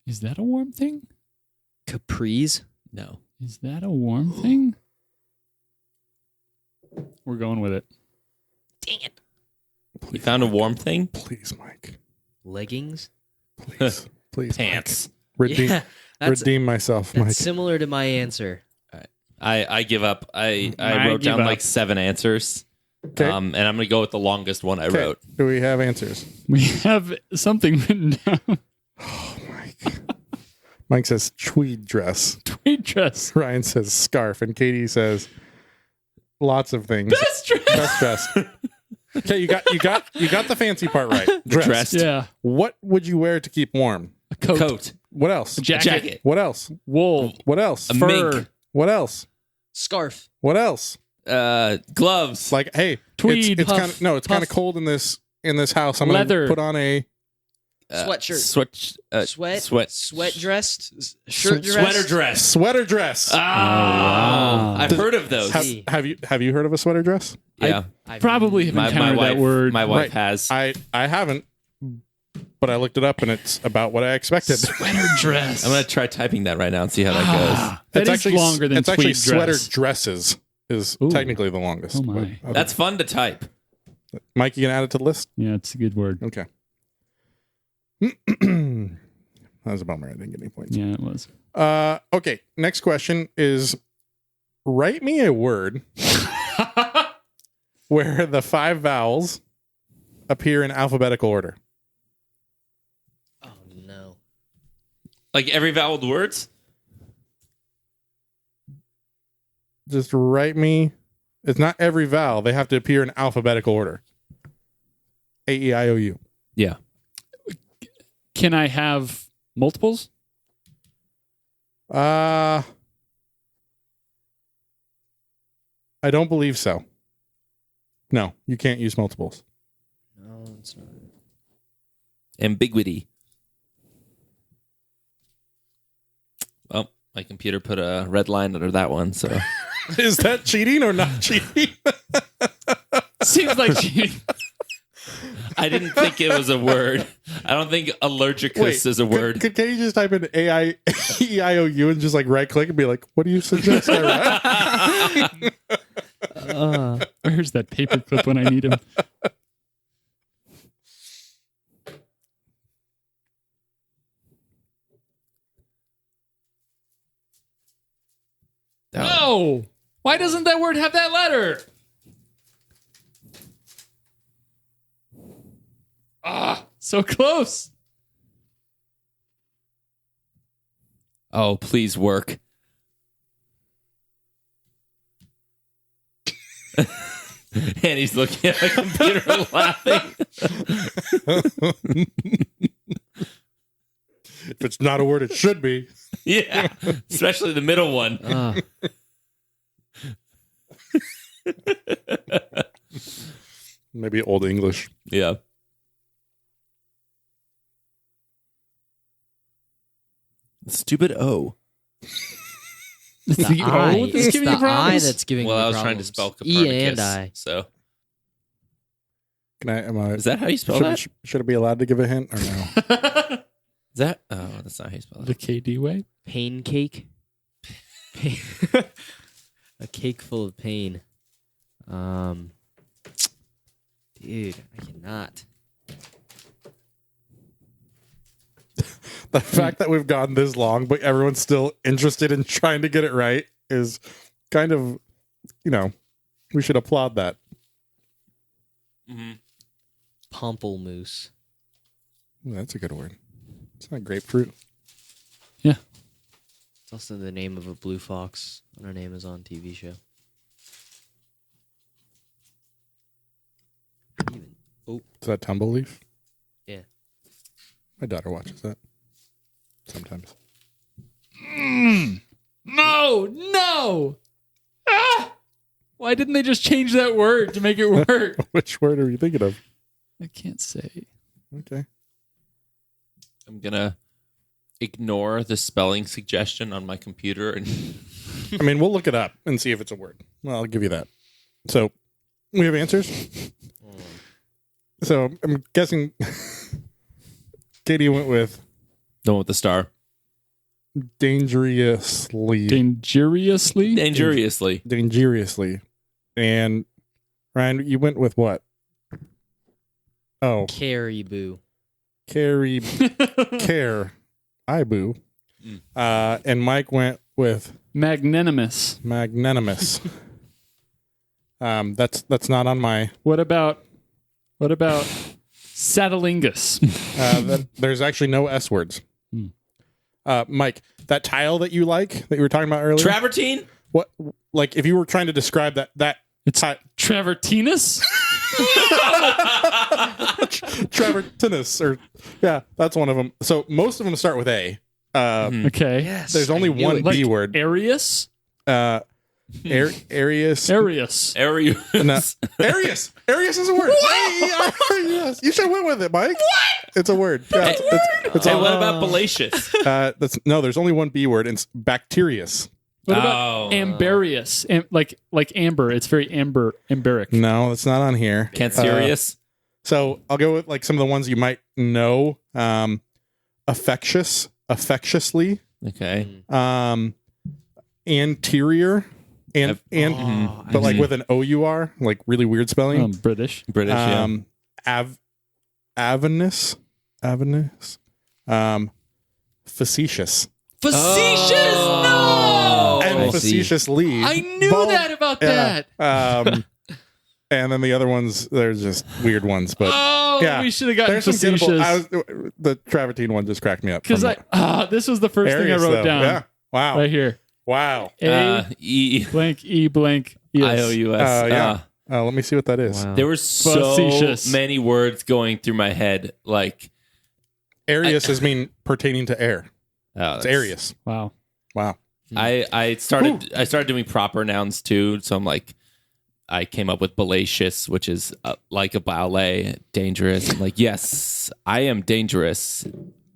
Is that a warm thing? Capris. No. Is that a warm thing? We're going with it. Dang it. You found a warm thing? Please, Mike. Leggings. Please. Please, Pants. Mike. Redeem, Yeah, redeem myself, Mike. that's similar to my answer. I give up. I I wrote give down up. like 7 answers. Okay. And I'm going to go with the longest one I Okay. wrote. Do we have answers? We have something written down. Oh, Mike. Mike says tweed dress. Tweed dress. Ryan says scarf. And Katie says lots of things. Best dress. Best dress. Okay, you got the fancy part right. Dress. Yeah. What would you wear to keep warm? A coat. Coat. What else? Jacket. Jacket. What else? Wool. What else? A Fur. mink. What else? Scarf. What else? Gloves. Like, hey, Tweed, It's puff, kind of no. It's kind of puff. cold in this house. I'm Leather. gonna put on a Sweatshirt. Sweat dressed. Shirt dress. Sweater dress. sweater dress. Oh, wow. I've heard of those. Have you heard of a sweater dress? Yeah. Probably have encountered that word. My wife Right. has. I haven't, but I looked it up and it's about what I expected. Sweater dress. I'm going to try typing that right now and see how that goes. That It's is actually longer than it's actually tweed sweater dress. dresses is Ooh. technically the longest. Oh, my. but- That's fun to type. Mike, you can add it to the list. Yeah, it's a good word. Okay. That was a bummer. I didn't get any points. Yeah, it was. Okay. Next question is: write me a word where the 5 vowels appear in alphabetical order. Oh no. Like every voweled words? Just write me. It's not every vowel. They have to appear in alphabetical order. A-E-I-O-U. Yeah. Can I have multiples? I don't believe so. No, you can't use multiples. No, it's not. Ambiguity. Well, my computer put a red line under that one, so. Is that cheating or not cheating? Seems like cheating. I didn't think it was a word. I don't think allergicus is a word. Can you just type in A-I-E-I-O-U and just like right click and be like, what do you suggest I write? Where's that paperclip when I need him? No! Why doesn't that word have that letter? Ah, so close. Oh, please work. And he's looking at the computer laughing. If it's not a word, it should be. Yeah, especially the middle one. Maybe Old English. Yeah. Stupid O. It's The I. O that's It's giving the you problems? I that's giving Well, me I was problems. trying to spell E Copernicus. and I. So, Can I? Am I? is that how you spell should, that? should I be allowed to give a hint or no? Is that? Oh, that's not how you spell The it. KD way? Pain cake. A cake full of pain. Dude, I cannot. The fact that we've gone this long, but everyone's still interested in trying to get it right is kind of, we should applaud that. Pomplamoose. Ooh, that's a good word. It's not grapefruit. Yeah. It's also the name of a blue fox on an Amazon TV show. Is that Tumbleleaf? Yeah. My daughter watches that sometimes. No! Ah! Why didn't they just change that word to make it work? Which word are you thinking of? I can't say. Okay. I'm gonna ignore the spelling suggestion on my computer and I mean, we'll look it up and see if it's a word. Well, I'll give you that. So, we have answers? So, I'm guessing Katie went with The one with the star. dangerously. Dangerously. Dangerously. And Ryan, you went with what? Oh, Caribou. Care. Ibu. And Mike went with Magnanimous. magnanimous. That's not on my. What about Satalingus? There's actually no S words. Mike, that tile that you like that you were talking about earlier. Travertine? What? Like if you were trying to describe that It's Travertinus? Travertinus, or yeah, that's one of them. So most of them start with A. Okay. Yes. There's only one B word. Arius? Arius. Arius. Arius. No. Arius. Arius is a word. Yes. You should have went with it, Mike. What? It's a word. Yeah, it's Hey, all, what about Balacious? there's only one B word. And it's bacterius. What about Amberius? Like amber. It's very amberic. No, it's not on here. Cancerius? So I'll go with like some of the ones you might know. Affectiously, Okay. anterior, but like with an OUR, like really weird spelling. British. British, yeah. Avinous, facetious, Facetious! No! and I see. facetiously. I knew that about that. And then the other ones, there's just weird ones, but Oh, yeah, we should have gotten there's some gettable. facetious. The Travertine one just cracked me up Because this was the first thing I Arius, wrote though. down. Yeah. Wow. Right here. Wow. A E blank E blank yes. IOUS. Yeah. Let me see what that is. Wow. There were so Facetious. many words going through my head. Like, Arius is mean pertaining to air. It's Arius. Wow. Wow. I started doing proper nouns too. So I'm like, I came up with Balacious, which is like a ballet, dangerous. I'm like, yes, I am dangerous.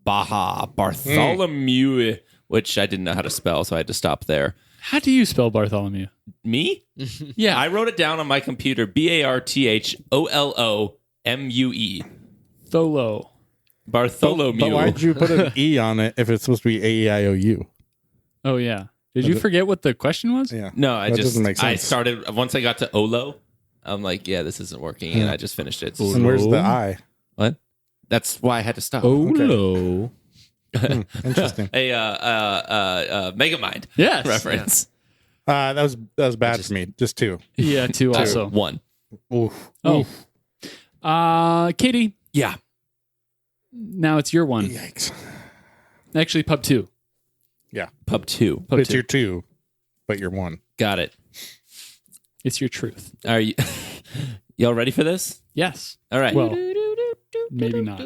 Baha, Bartholomew, which I didn't know how to spell, so I had to stop there. How do you spell Bartholomew? Me? Yeah. I wrote it down on my computer. BARTHOLOMUE. Tholo. Bartholomew. But why'd you put an E on it if it's supposed to be AEIOU? Oh, yeah. Did you forget what the question was? Yeah. No, I That just doesn't make I sense. started once I got to Olo. I'm like, yeah, this isn't working, and I just finished it. And where's the I? What? That's why I had to stop. Olo. Interesting. A Megamind Yes. reference. That was bad for me. Just two. Yeah, two also. One. Oof. Oh. Oof. Katie, Yeah. now it's your one. Yikes. Actually, pub two. Yeah. Pub 2. Pub It's two. your two, but you're one. Got it. It's your truth. Are you y'all ready for this? Yes. All right. Well, maybe not.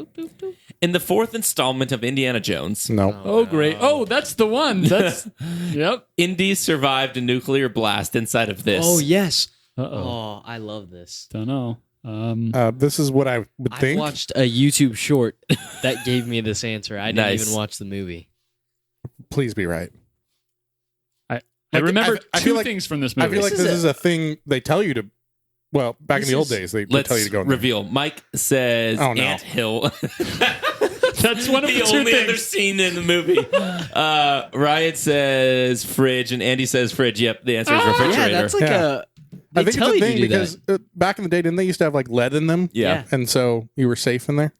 In the fourth installment of Indiana Jones, No. Oh, great. Oh, that's the one. That's, yep. Indy survived a nuclear blast inside of this. Oh, yes. Uh-oh. Oh, I love this. Don't know. This is what I would I think. watched a YouTube short that gave me this answer. I didn't Nice. even watch the movie. Please be right. I remember I two feel like- things from this I movie. feel like this is a thing they tell you to. Well, back in the old days, they Let's tell you to go in there. reveal. Mike says Oh, no. anthill. That's one of the The two only other things. scene in the movie. Ryan says fridge, and Andy says fridge. Yep, the answer is refrigerator. Yeah, that's like Yeah. a. They I think tell it's a you thing to do because back in the day, didn't they used to have like lead in them? yeah. And so you were safe in there.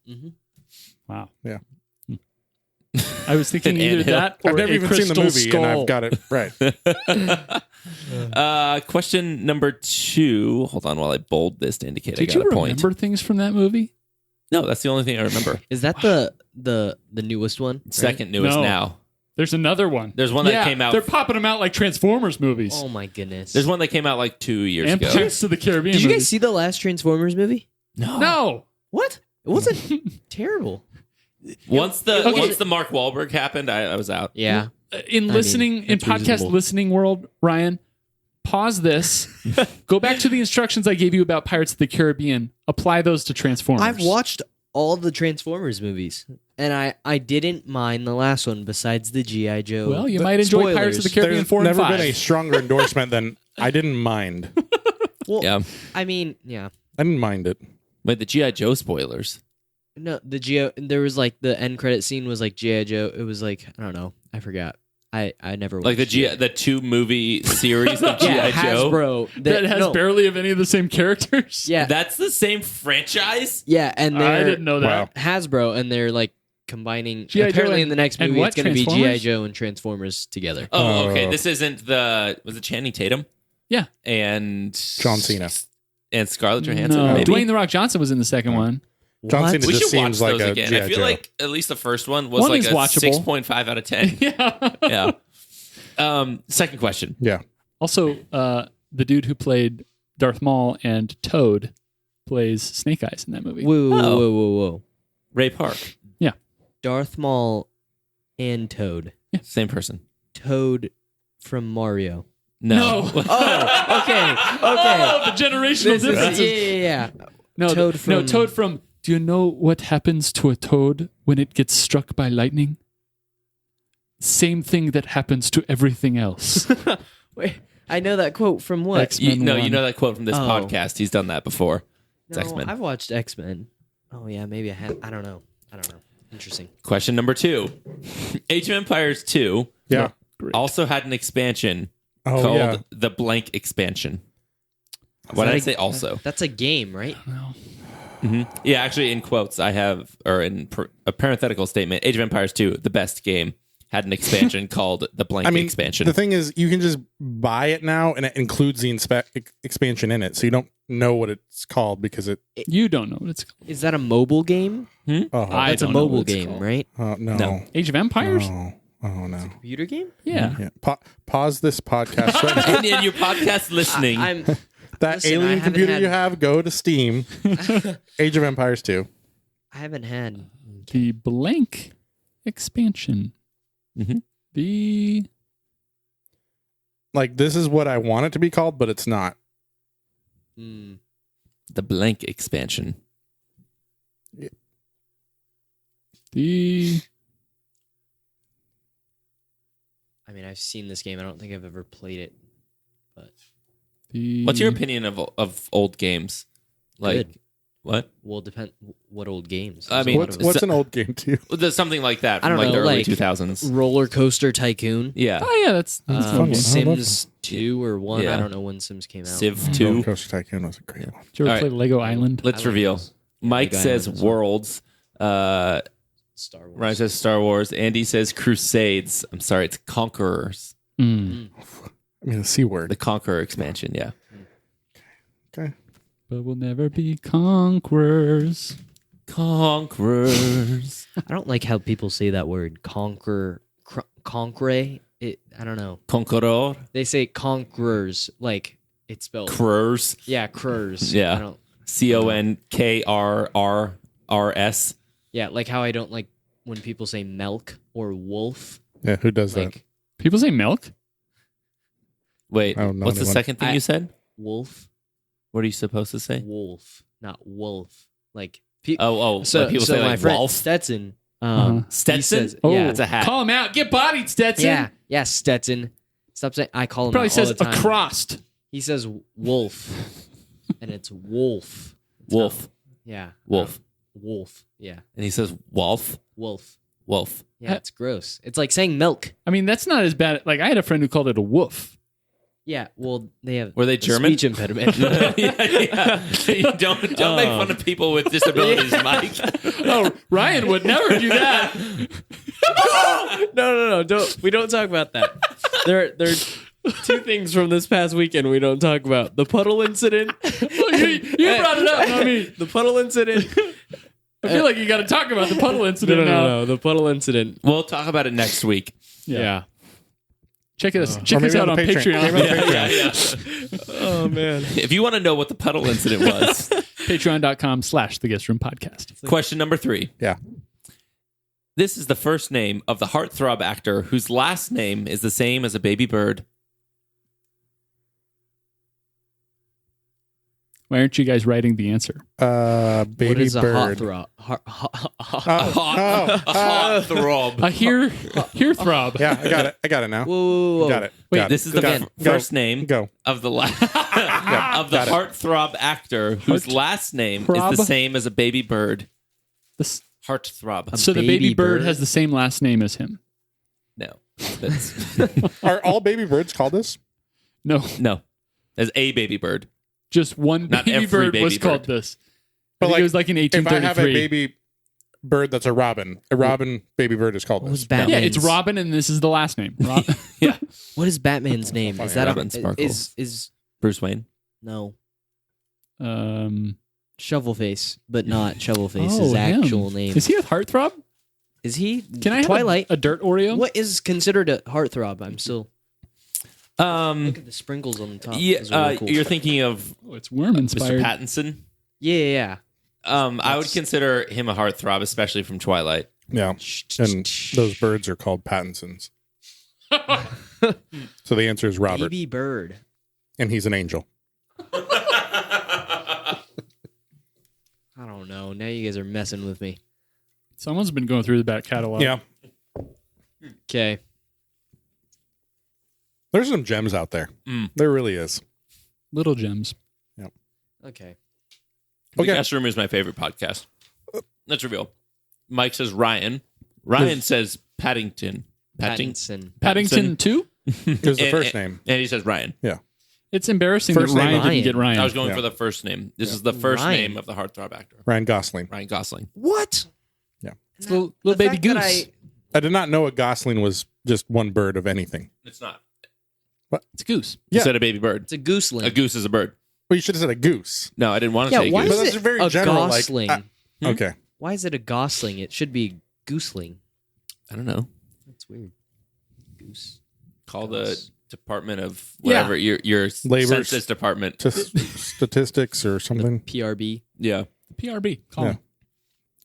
Wow. Yeah. I was thinking An either anthill. that or I've never a even seen the crystal movie, skull. and I've got it right. Question number 2. Hold on while I bold this to indicate Did I you got a point. remember things from that movie? No, that's the only thing I remember. Is that the newest one? right? Second newest No. now. There's another one. There's one that came out- They're popping them out like Transformers movies. Oh my goodness. There's one that came out like 2 years and ago. Pirates to the Caribbean Did you guys movies. see the last Transformers movie? No. What? It wasn't terrible. Once the Okay. Mark Wahlberg happened, I was out. Yeah. In listening, in that's podcast reasonable. listening world, Ryan, pause this. Go back to the instructions I gave you about Pirates of the Caribbean. Apply those to Transformers. I've watched all the Transformers movies, and I didn't mind the last one besides the G.I. Joe. Well, you might enjoy Pirates of the Caribbean There's 4 and never 5. been a stronger endorsement than I didn't mind. Well, Yeah. I mean, yeah. I didn't mind it. Wait, the G.I. Joe spoilers. No, the G.I. There was like the end credit scene was like G.I. Joe. It was like I don't know. I forgot. I never watched Like the 2 movie series of yeah, G.I. Joe. Hasbro that has no, barely of any of the same characters. yeah That's the same franchise? yeah, and I they're didn't know that. Wow. Hasbro, and they're like combining. G.I. Joe apparently, in and- the next and movie, what, it's going to be Transformers? G.I. Joe and Transformers together. Oh, okay. Oh. This isn't was it Channing Tatum? Yeah. And John Cena. And Scarlett Johansson, No, maybe? Dwayne the Rock Johnson was in the second one. John What? Cena We just should watch seems like those a again. G.I. I feel Joe. like at least the first one was One like is a watchable. 6.5 out of 10. Yeah. Yeah. Second question. Yeah. Also, the dude who played Darth Maul and Toad plays Snake Eyes in that movie. Whoa, whoa, Oh. whoa, whoa, whoa! Ray Park. Darth Maul and Toad. Same person. Toad from Mario. No. No. Oh, okay, Oh, the generational This is, differences. yeah. No, Toad no, from- Toad from. Do you know what happens to a toad when it gets struck by lightning? Same thing that happens to everything else. Wait, I know that quote from what? X-Men. You 1. know that quote from this Oh. podcast. He's done that before. It's No, X-Men. I've watched X-Men. Oh yeah, maybe I have. I don't know. Interesting. Question number 2. Age of Empires 2 Yeah. also had an expansion Oh, called yeah. the Blank Expansion. Why did I say also? That's a game, right? Yeah, actually, in quotes, I have, or in a parenthetical statement, Age of Empires 2, the best game, had an expansion called the Blank I mean, Expansion. the thing is, you can just buy it now, and it includes the expansion in it, so you don't know what it's called because it. You don't know what it's called. Is that a mobile game? Oh, I That's a don't know mobile what it's game, called. right? no. No. Age of Empires? Oh no. Computer game? Yeah. Yeah. Pause this podcast right now. and in your podcast listening, I'm. That Listen, I alien haven't computer had- you have, go to Steam. Age of Empires 2. I haven't had. The Blank Expansion. Mhm. The Like, this is what I want it to be called, but it's not. Mm, the Blank Expansion. the I mean, I've seen this game. I don't think I've ever played it. But the. What's your opinion of old games? Like Good. what? well, depend what old games. I There's a mean, lot What's of- what's an old game to you? There's something like that I from don't like the know, early like- 2000s. Roller Coaster Tycoon. Yeah. Oh yeah, that's fun. I love Sims 2 or 1. Yeah. I don't know when Sims came out. Civ Roller 2. Coaster Tycoon was a great one. Did you ever All play Lego Island? Let's I like reveal. those. Mike Big says Island as well. Worlds. Star Wars. Ryan says Star Wars. Andy says Crusades. I'm sorry, it's Conquerors. Mm. I mean, the C word. The Conqueror expansion, yeah. Okay. But we'll never be conquerors. Conquerors. I don't like how people say that word. Conquer. Conquer. It. I don't know. Conqueror. They say conquerors like it's spelled. Crurs. Yeah, crurs. Yeah. I don't, CONKRRRS. yeah, like how I don't like when people say milk or wolf. Yeah, who does that? Like People say milk. Wait, I don't know what's the anyone. second thing I- you said? wolf, What are you supposed to say? wolf, not wolf. Like Oh, so. like people so say my like friend Wolf. Stetson. Uh-huh. Stetson? He says, Oh, yeah, That's a hat. Call him out. Get bodied, Stetson. yeah, Stetson. Stop saying. I call him Probably out all says the time. across. He says wolf, and it's wolf. Wolf. Yeah, Wolf. wolf. Yeah, And he says Wolf. wolf. Wolf. Yeah, it's gross. It's like saying milk. I mean, that's not as bad. Like I had a friend who called it a woof. Yeah, well, they have Were they a German? speech impediment. yeah. Don't make fun of people with disabilities, Mike. Oh, Ryan would never do that. No, we don't talk about that. There are two things from this past weekend we don't talk about: the puddle incident. You brought it up, not me. The puddle incident. I feel like you got to talk about the puddle incident now. No, the puddle incident. We'll talk about it next week. Yeah. Check us Or check us maybe out on on the Patreon. Patreon. Maybe on Oh man. If you want to know what the puddle incident was, Patreon.com/The Guest Room Podcast. question number 3. Yeah. This is the first name of the heartthrob actor whose last name is the same as a baby bird. Why aren't you guys writing the answer? Baby What is a hot bird. throb? Heartthrob. A hear throb. Yeah, I got it now. Whoa. Got it. Wait, Got This it. is the Got it. Go. first name Go. of the of the got it. heartthrob actor whose last name is Throb? the same as a baby bird. This, Heartthrob. so the baby baby bird bird? has the same last name as him. No. That's, Are all baby birds called this? No, no. As a baby bird. just one Not baby every bird baby was called But bird. this. I think it was like in If I have a 1833. baby bird that's a robin baby bird is called What was this. Batman's? Yeah, it's Robin, and this is the last name. Yeah. What is Batman's name? Is that Robin a, Sparkles. is Bruce Wayne. no Shovelface Shovelface, but not Shovelface's Oh, him. actual name. Is he a heartthrob? Is he? Can I have Twilight? a dirt Oreo? What is considered a heartthrob? I'm still look at the sprinkles on the top. Yeah, Those are really cool. you're thinking of Oh, it's worm Mr. inspired. Pattinson. yeah. I would consider him a heartthrob, especially from Twilight. Yeah. And those birds are called Pattinsons. So the answer is Robert. Baby bird. And he's an angel. I don't know. Now you guys are messing with me. Someone's been going through the back catalog. Yeah. Okay. There's some gems out there. Mm. There really is. Little gems. Okay. The Okay. Guest Room is my favorite podcast. Let's reveal. Mike says Ryan. Ryan says Paddington. Pattinson. Paddington 2? It was the And- first name. And he says Ryan. It's embarrassing First that name Ryan Ryan. didn't get Ryan. I was going Yeah. for the first name. This is the first Ryan. name of the heartthrob actor. Ryan Gosling. Ryan Gosling. What? Yeah. It's little baby fact that goose. I did not know a Gosling was just one bird of anything. It's not. It's a goose. You Yeah. said a baby bird. It's a gooseling. A goose is a bird. Well, you should have said a goose. No, I didn't want to Yeah, say why goose. But is that's it very a general, like, gosling? Okay. Why is it a gosling? It should be gooseling. I don't know. That's weird. Goose. Call Goose. the Department of whatever your Labor- census department. Statistics or something. PRB. Yeah. PRB. Call Yeah. him.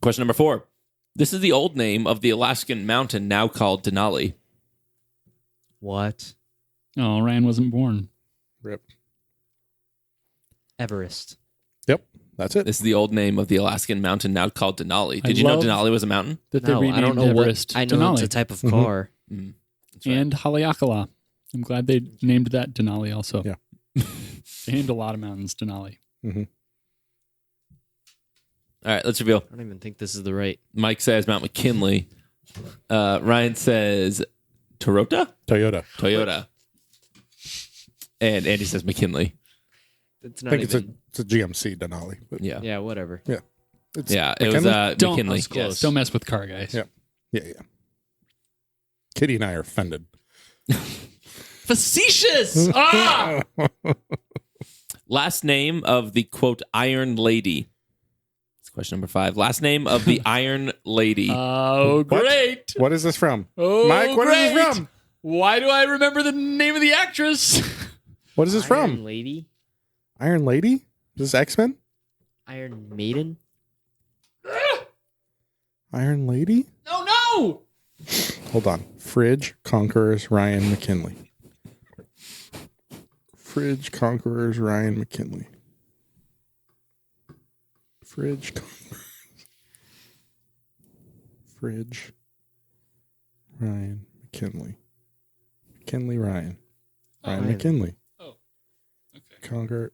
Question number 4. This is the old name of the Alaskan mountain now called Denali. What? Oh, Ryan wasn't born. Rip. Everest. Yep. That's it. This is the old name of the Alaskan mountain now called Denali. I Did you know love- Denali was a mountain? That they No, renamed I don't know Everest what. I know Denali. it's a type of Mhm. car. That's right. And Haleakala. I'm glad they named that Denali also. Yeah. They named a lot of mountains Denali. All right, let's reveal. I don't even think this is the right. Mike says Mount McKinley. Ryan says Toyota? Toyota. And Andy says McKinley. It's I not think even. it's a GMC Denali. But Yeah. Yeah, whatever. it's Yeah, it was McKinley? Don't, McKinley. that's close. Yes. Don't mess with car guys. Yeah. Yeah. Kitty and I are offended. Facetious! Ah! Last name of the quote Iron Lady. That's question number 5. Last name of the Iron Lady. Oh, great. What is this from? Oh, Mike, what is great. this from? Why do I remember the name of the actress? What is this Iron from? Lady. Iron Lady? Is this X-Men? Iron Maiden. Iron Lady? No. Hold on. Fridge Conquerors Ryan McKinley. Fridge Conquerors Ryan McKinley. Fridge Conquerors. Fridge Ryan McKinley. McKinley Ryan. Ryan Ryan. McKinley. Oh, okay. Conquer.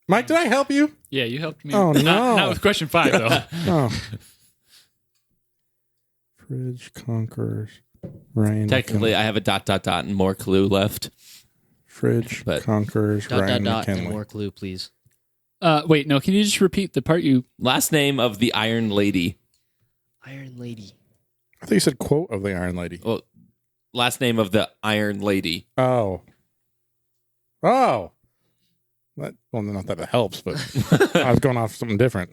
Mike, did I help you? Yeah, you helped me. Oh, no. Not with question 5, though. Oh. Fridge Conquerors Ryan Technically, McKinley. I have a ... and more clue left. Fridge but- Conquerors Ryan And McKinley. more clue, please. Wait, no. Can you just repeat the part you... Last name of the Iron Lady. Iron Lady. I thought you said quote of the Iron Lady. Well, last name of the Iron Lady. Oh. Well, not that it helps, but I was going off something different.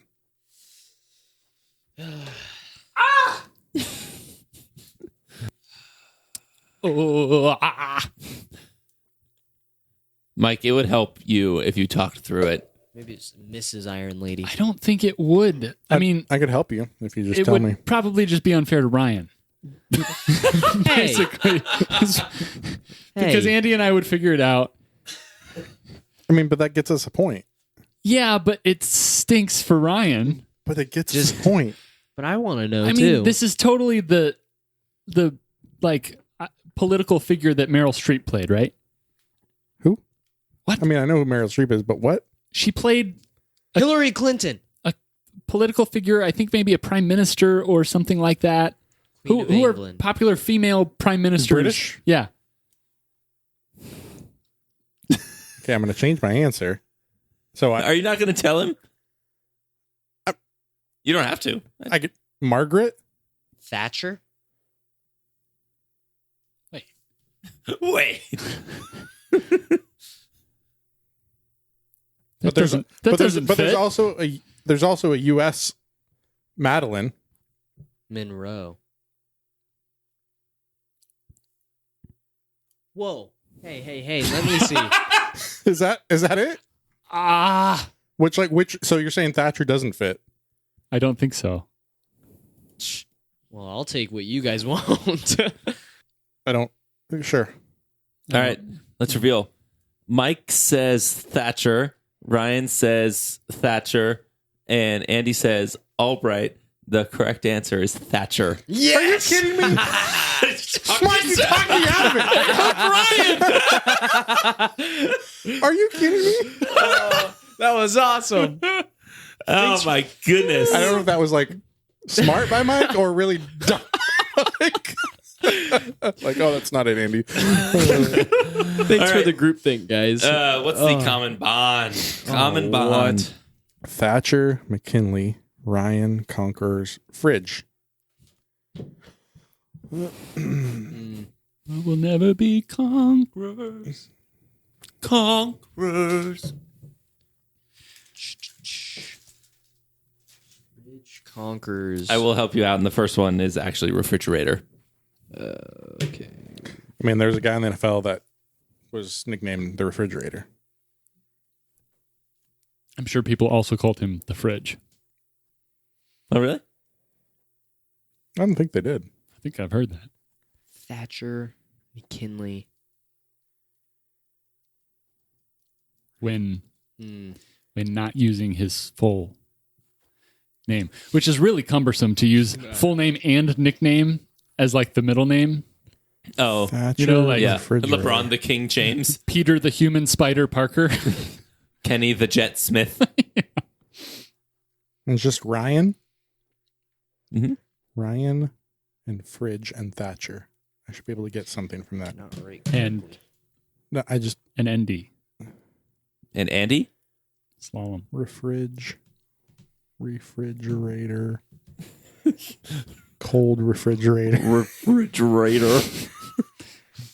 Mike, it would help you if you talked through it. Maybe it's Mrs. Iron Lady. I don't think it would. I mean, I could help you if you just it tell would me. probably just be unfair to Ryan. Hey, Basically. Because hey. Andy and I would figure it out. I mean, but that gets us a point. Yeah, but it stinks for Ryan. But it gets us a point. But I want to know I too. mean, this is totally the like political figure that Meryl Streep played, right? Who? What? I mean, I know who Meryl Streep is, but what? She played Hillary Clinton. political figure. I think maybe a prime minister or something like that. Queen of Who are England. popular female prime ministers? British? Yeah. Okay, I'm going to change my answer. So Are you not going to tell him? You don't have to. I get Margaret. Thatcher? Wait. That doesn't But fit. there's also a U.S. Madeline. Monroe. Whoa. Hey, let me see. Is that it? Which? So you're saying Thatcher doesn't fit? I don't think so. Well, I'll take what you guys want. I don't. Sure. All right, let's reveal. Mike says Thatcher, Ryan says Thatcher, and Andy says Albright. The correct answer is Thatcher. Yes! Are you kidding me? Mike, you talked me out of it. Are you kidding me? That was awesome. Oh my goodness! I don't know if that was like smart by Mike or really dumb. Like, oh, that's not it, Andy. Thanks for right. the group thing, guys. What's the common bond? Common bond. Thatcher, McKinley, Ryan, Conquerors, Fridge. We will never be conquerors. Conquerors. Conquers. I will help you out. And the first one is actually refrigerator. Okay. I mean, there's a guy in the NFL that was nicknamed the Refrigerator. I'm sure people also called him the fridge. Oh, really? I don't think they did. I think I've heard that. Thatcher, McKinley. When not using his full name, which is really cumbersome to use full name and nickname as like the middle name. Oh, Thatcher, You know, like- yeah. Refrigerator. LeBron the King James. Peter the Human Spider Parker. Kenny the Jet Smith. And it's just Ryan. Mhm. Ryan and Fridge and Thatcher. I should be able to get something from that. Not right. and No, I just an ND. And Andy? Slalom. refrigerator, cold refrigerator. Refrigerator.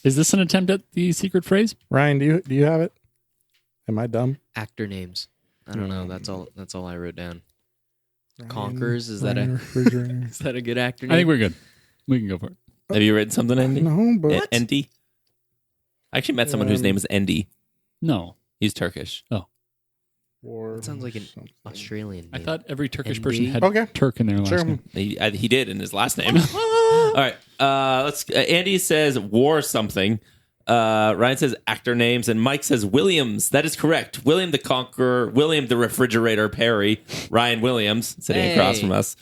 Is this an attempt at the secret phrase? Ryan, do you have it? Am I dumb? Actor names. I don't know. That's all I wrote down. Ryan, Conquerors, is Ryan that a- refrigerator? Is that a good actor name? I think we're good. We can go for it. Have you written something, Andy? No, but Andy? I actually met someone whose name is Andy. No. He's Turkish. Or That sounds like an something. Australian I name. thought every Turkish ND? person had Okay. Turk in their last Sure. name. He did in his last name. All right. Let's. Andy says war something. Ryan says actor names, and Mike says Williams. That is correct. William the Conqueror, William the Refrigerator Perry, Ryan Williams sitting across from us.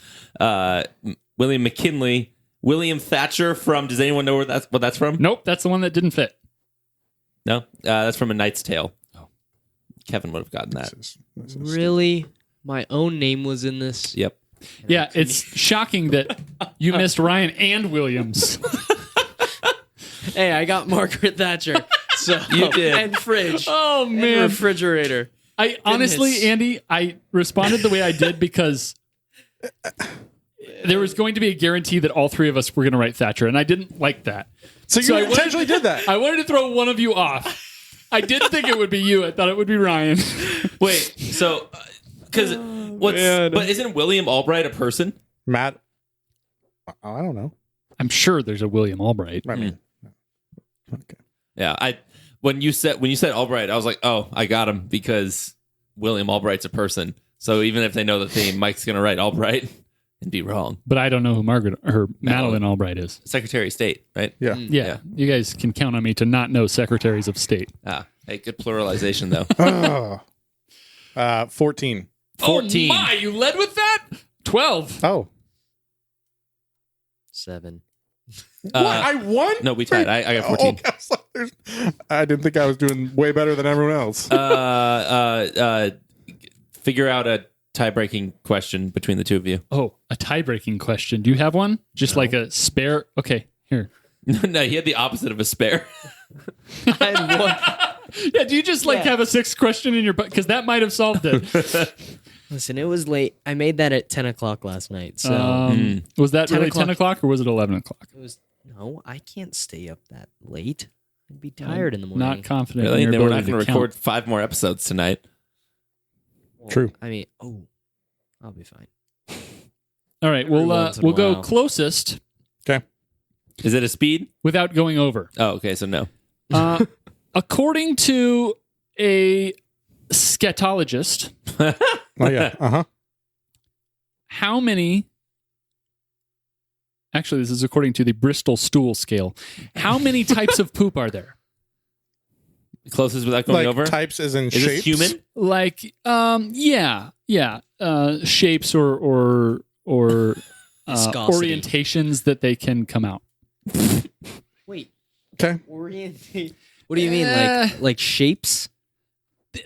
William McKinley, William Thatcher from. Does anyone know what that's from? Nope, that's the one that didn't fit. No, that's from A Knight's Tale. Oh, Kevin would have gotten that. This is Really? My own name was in this? Yep. Yeah, it's shocking that you missed Ryan and Williams. Hey, I got Margaret Thatcher. So You did. And Fridge. Oh And man. refrigerator. I honestly, Andy, I responded the way I did because there was going to be a guarantee that all three of us were going to write Thatcher, and I didn't like that. So you So I wanted- intentionally did that. I wanted to throw one of you off. I didn't think it would be you. I thought it would be Ryan. Wait. So, because what's man. but isn't William Albright a person? Matt. I don't know. I'm sure there's a William Albright. I mean, okay. Yeah, when you said Albright, I was like, oh, I got him because William Albright's a person. So even if they know the theme, Mike's gonna write Albright and be wrong. But I don't know who Madeline Albright is. Secretary of State, right? Yeah. Yeah, you guys can count on me to not know secretaries of state. Ah, hey, good pluralization though. 14. 14. Oh my, you led with that? 12. Oh. 7. What? I won? No, we tied. I got 14. I was like, I didn't think I was doing way better than everyone else. Figure out a tie-breaking question between the two of you. Oh, a tie-breaking question. Do you have one? Just like a spare? Okay, here. No, he had the opposite of a spare. I had one. Yeah, do you just like Yeah. have a sixth question in your butt? Because that might have solved it. Listen, it was late. I made that at 10 o'clock last night. So Was that 10 really o'clock. 10 o'clock or was it 11 o'clock? it was, no, I can't stay up that late. I'd be tired in the morning. Not confident. Really? in your Then we're not ability going to count. record 5 more episodes tonight. Well, True. I mean, I'll be fine. All right, Every once in a we'll go while. closest Okay. Is it a speed? without going over. Oh, okay, so no. According to a scatologist, Oh yeah. Uh-huh. how many? Actually, this is according to the Bristol Stool Scale. How many types of poop are there? Closest without going Like over? types as in Is shapes. this human? Like, yeah, shapes or Viscosity. orientations that they can come out. Wait, Okay. orientate. What do you mean? Eh. Like shapes?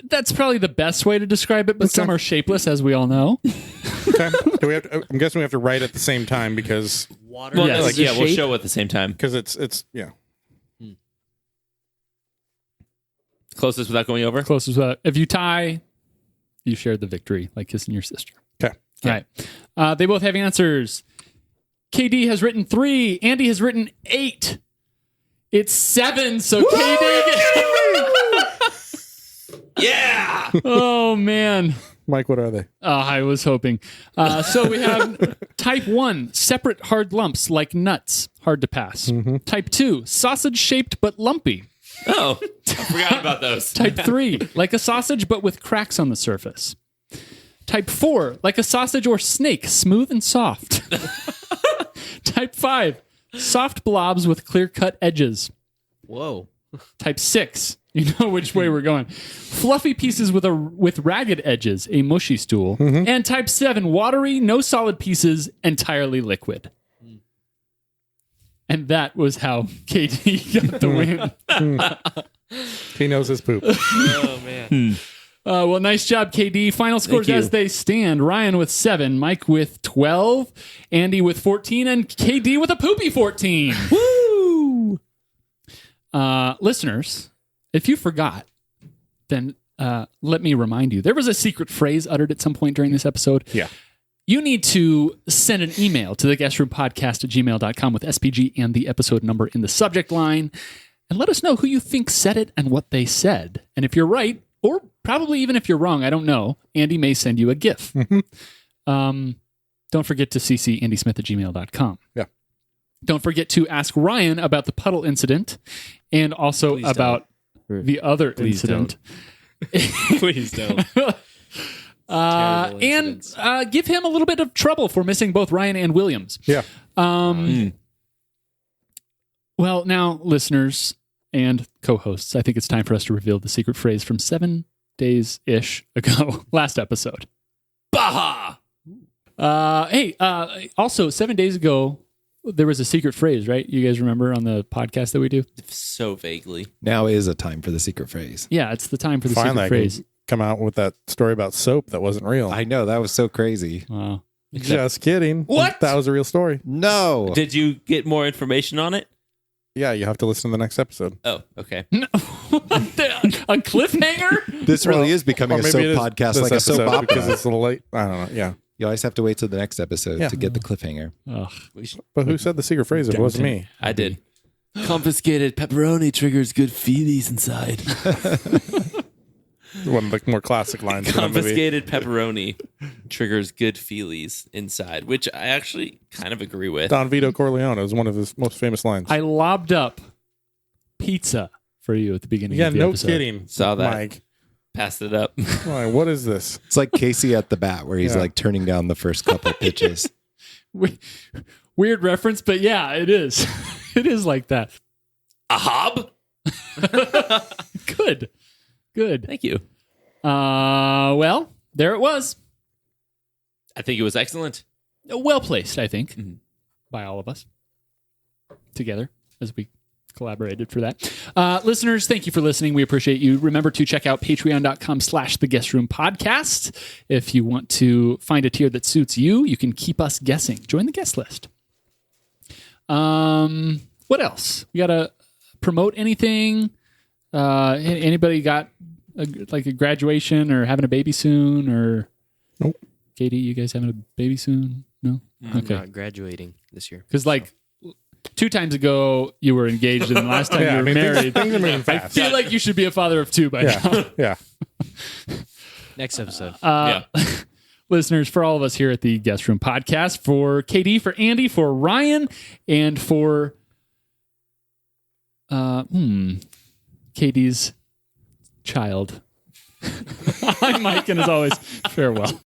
That's probably the best way to describe it, but some are shapeless, as we all know. Okay. Do we have to, I'm guessing we have to write at the same time because Water. Well, Yes. like, Is yeah, a we'll shape? show at the same time. it's yeah. Closest without going over? Closest. If you tie, you share the victory, like kissing your sister. Okay. All right. They both have answers. KD has written 3. Andy has written 8. It's 7. So KD. Yeah! Oh man. Mike, what are they? I was hoping. So we have type 1, separate hard lumps like nuts, hard to pass. Type 2, sausage shaped but lumpy. Oh, I forgot about those. Type 3, like a sausage but with cracks on the surface. Type 4, like a sausage or snake, smooth and soft. Type 5, soft blobs with clear-cut edges. Whoa. Type 6, you know which way we're going. Fluffy pieces with ragged edges, a mushy stool. And type 7, watery, no solid pieces, entirely liquid. And that was how KD got the win. He knows his poop. Oh man. Well, nice job, KD. Final scores you. as they stand. Ryan with 7, Mike with 12, Andy with 14, and KD with a poopy 14. Woo! Listeners, if you forgot, then let me remind you. There was a secret phrase uttered at some point during this episode. Yeah. You need to send an email to theguestroompodcast@gmail.com with SPG and the episode number in the subject line, and let us know who you think said it and what they said. And if you're right, or probably even if you're wrong, I don't know, Andy may send you a GIF. Don't forget to CC andysmith@gmail.com. Yeah. Don't forget to ask Ryan about the puddle incident and also Please about the other Please incident. Please don't. Terrible And incidents. give him a little bit of trouble for missing both Ryan and Williams. Yeah. Well, now, listeners and co-hosts, I think it's time for us to reveal the secret phrase from 7 days-ish ago, last episode. Baha! Also, 7 days ago, there was a secret phrase, right? You guys remember on the podcast that we do? So vaguely. Now is a time for the secret phrase. Yeah, it's the time for the Finally, I secret phrase. can come out with that story about soap that wasn't real. I know, that was so crazy. Wow. Just kidding. What? That was a real story. No. Did you get more information on it? Yeah, you have to listen to the next episode. Oh, okay. A cliffhanger? This really is becoming Or a maybe soap it is podcast, this like a soap episode because opera. it's a little late. I don't know. Yeah. You always have to wait till the next episode Yeah. to get the cliffhanger. Ugh. But who said the secret phrase? It wasn't me. I did. Confiscated pepperoni triggers good feelies inside. One of the more classic lines in the movie. Confiscated pepperoni triggers good feelies inside, which I actually kind of agree with. Don Vito Corleone is one of his most famous lines. I lobbed up pizza for you at the beginning Yeah, of the no episode. kidding. Saw that. Mike. Passed it up. Why, what is this? It's like Casey at the bat, where he's Yeah. like turning down the first couple pitches. Weird reference, but yeah, it is. It is like that. A hob? Good. Good. Thank you. Well, there it was. I think it was excellent. Well placed, I think, Mhm. by all of us together as we collaborated for that. Listeners, thank you for listening. We appreciate you. Remember to check out patreon.com/the guest room podcast. If you want to find a tier that suits you, you can keep us guessing. Join the guest list. What else? We got to promote anything? Anybody got a graduation or having a baby soon? Or Nope. Katie, you guys having a baby soon? No? I'm Okay. not graduating this year. Because 2 times ago you were engaged, and the last time you were married. Things are moving I fast. feel like you should be a father of 2 by now. Yeah. Next episode. Listeners, for all of us here at the Guest Room Podcast, for KD, for Andy, for Ryan, and for KD's child, I'm Mike, and as always, farewell.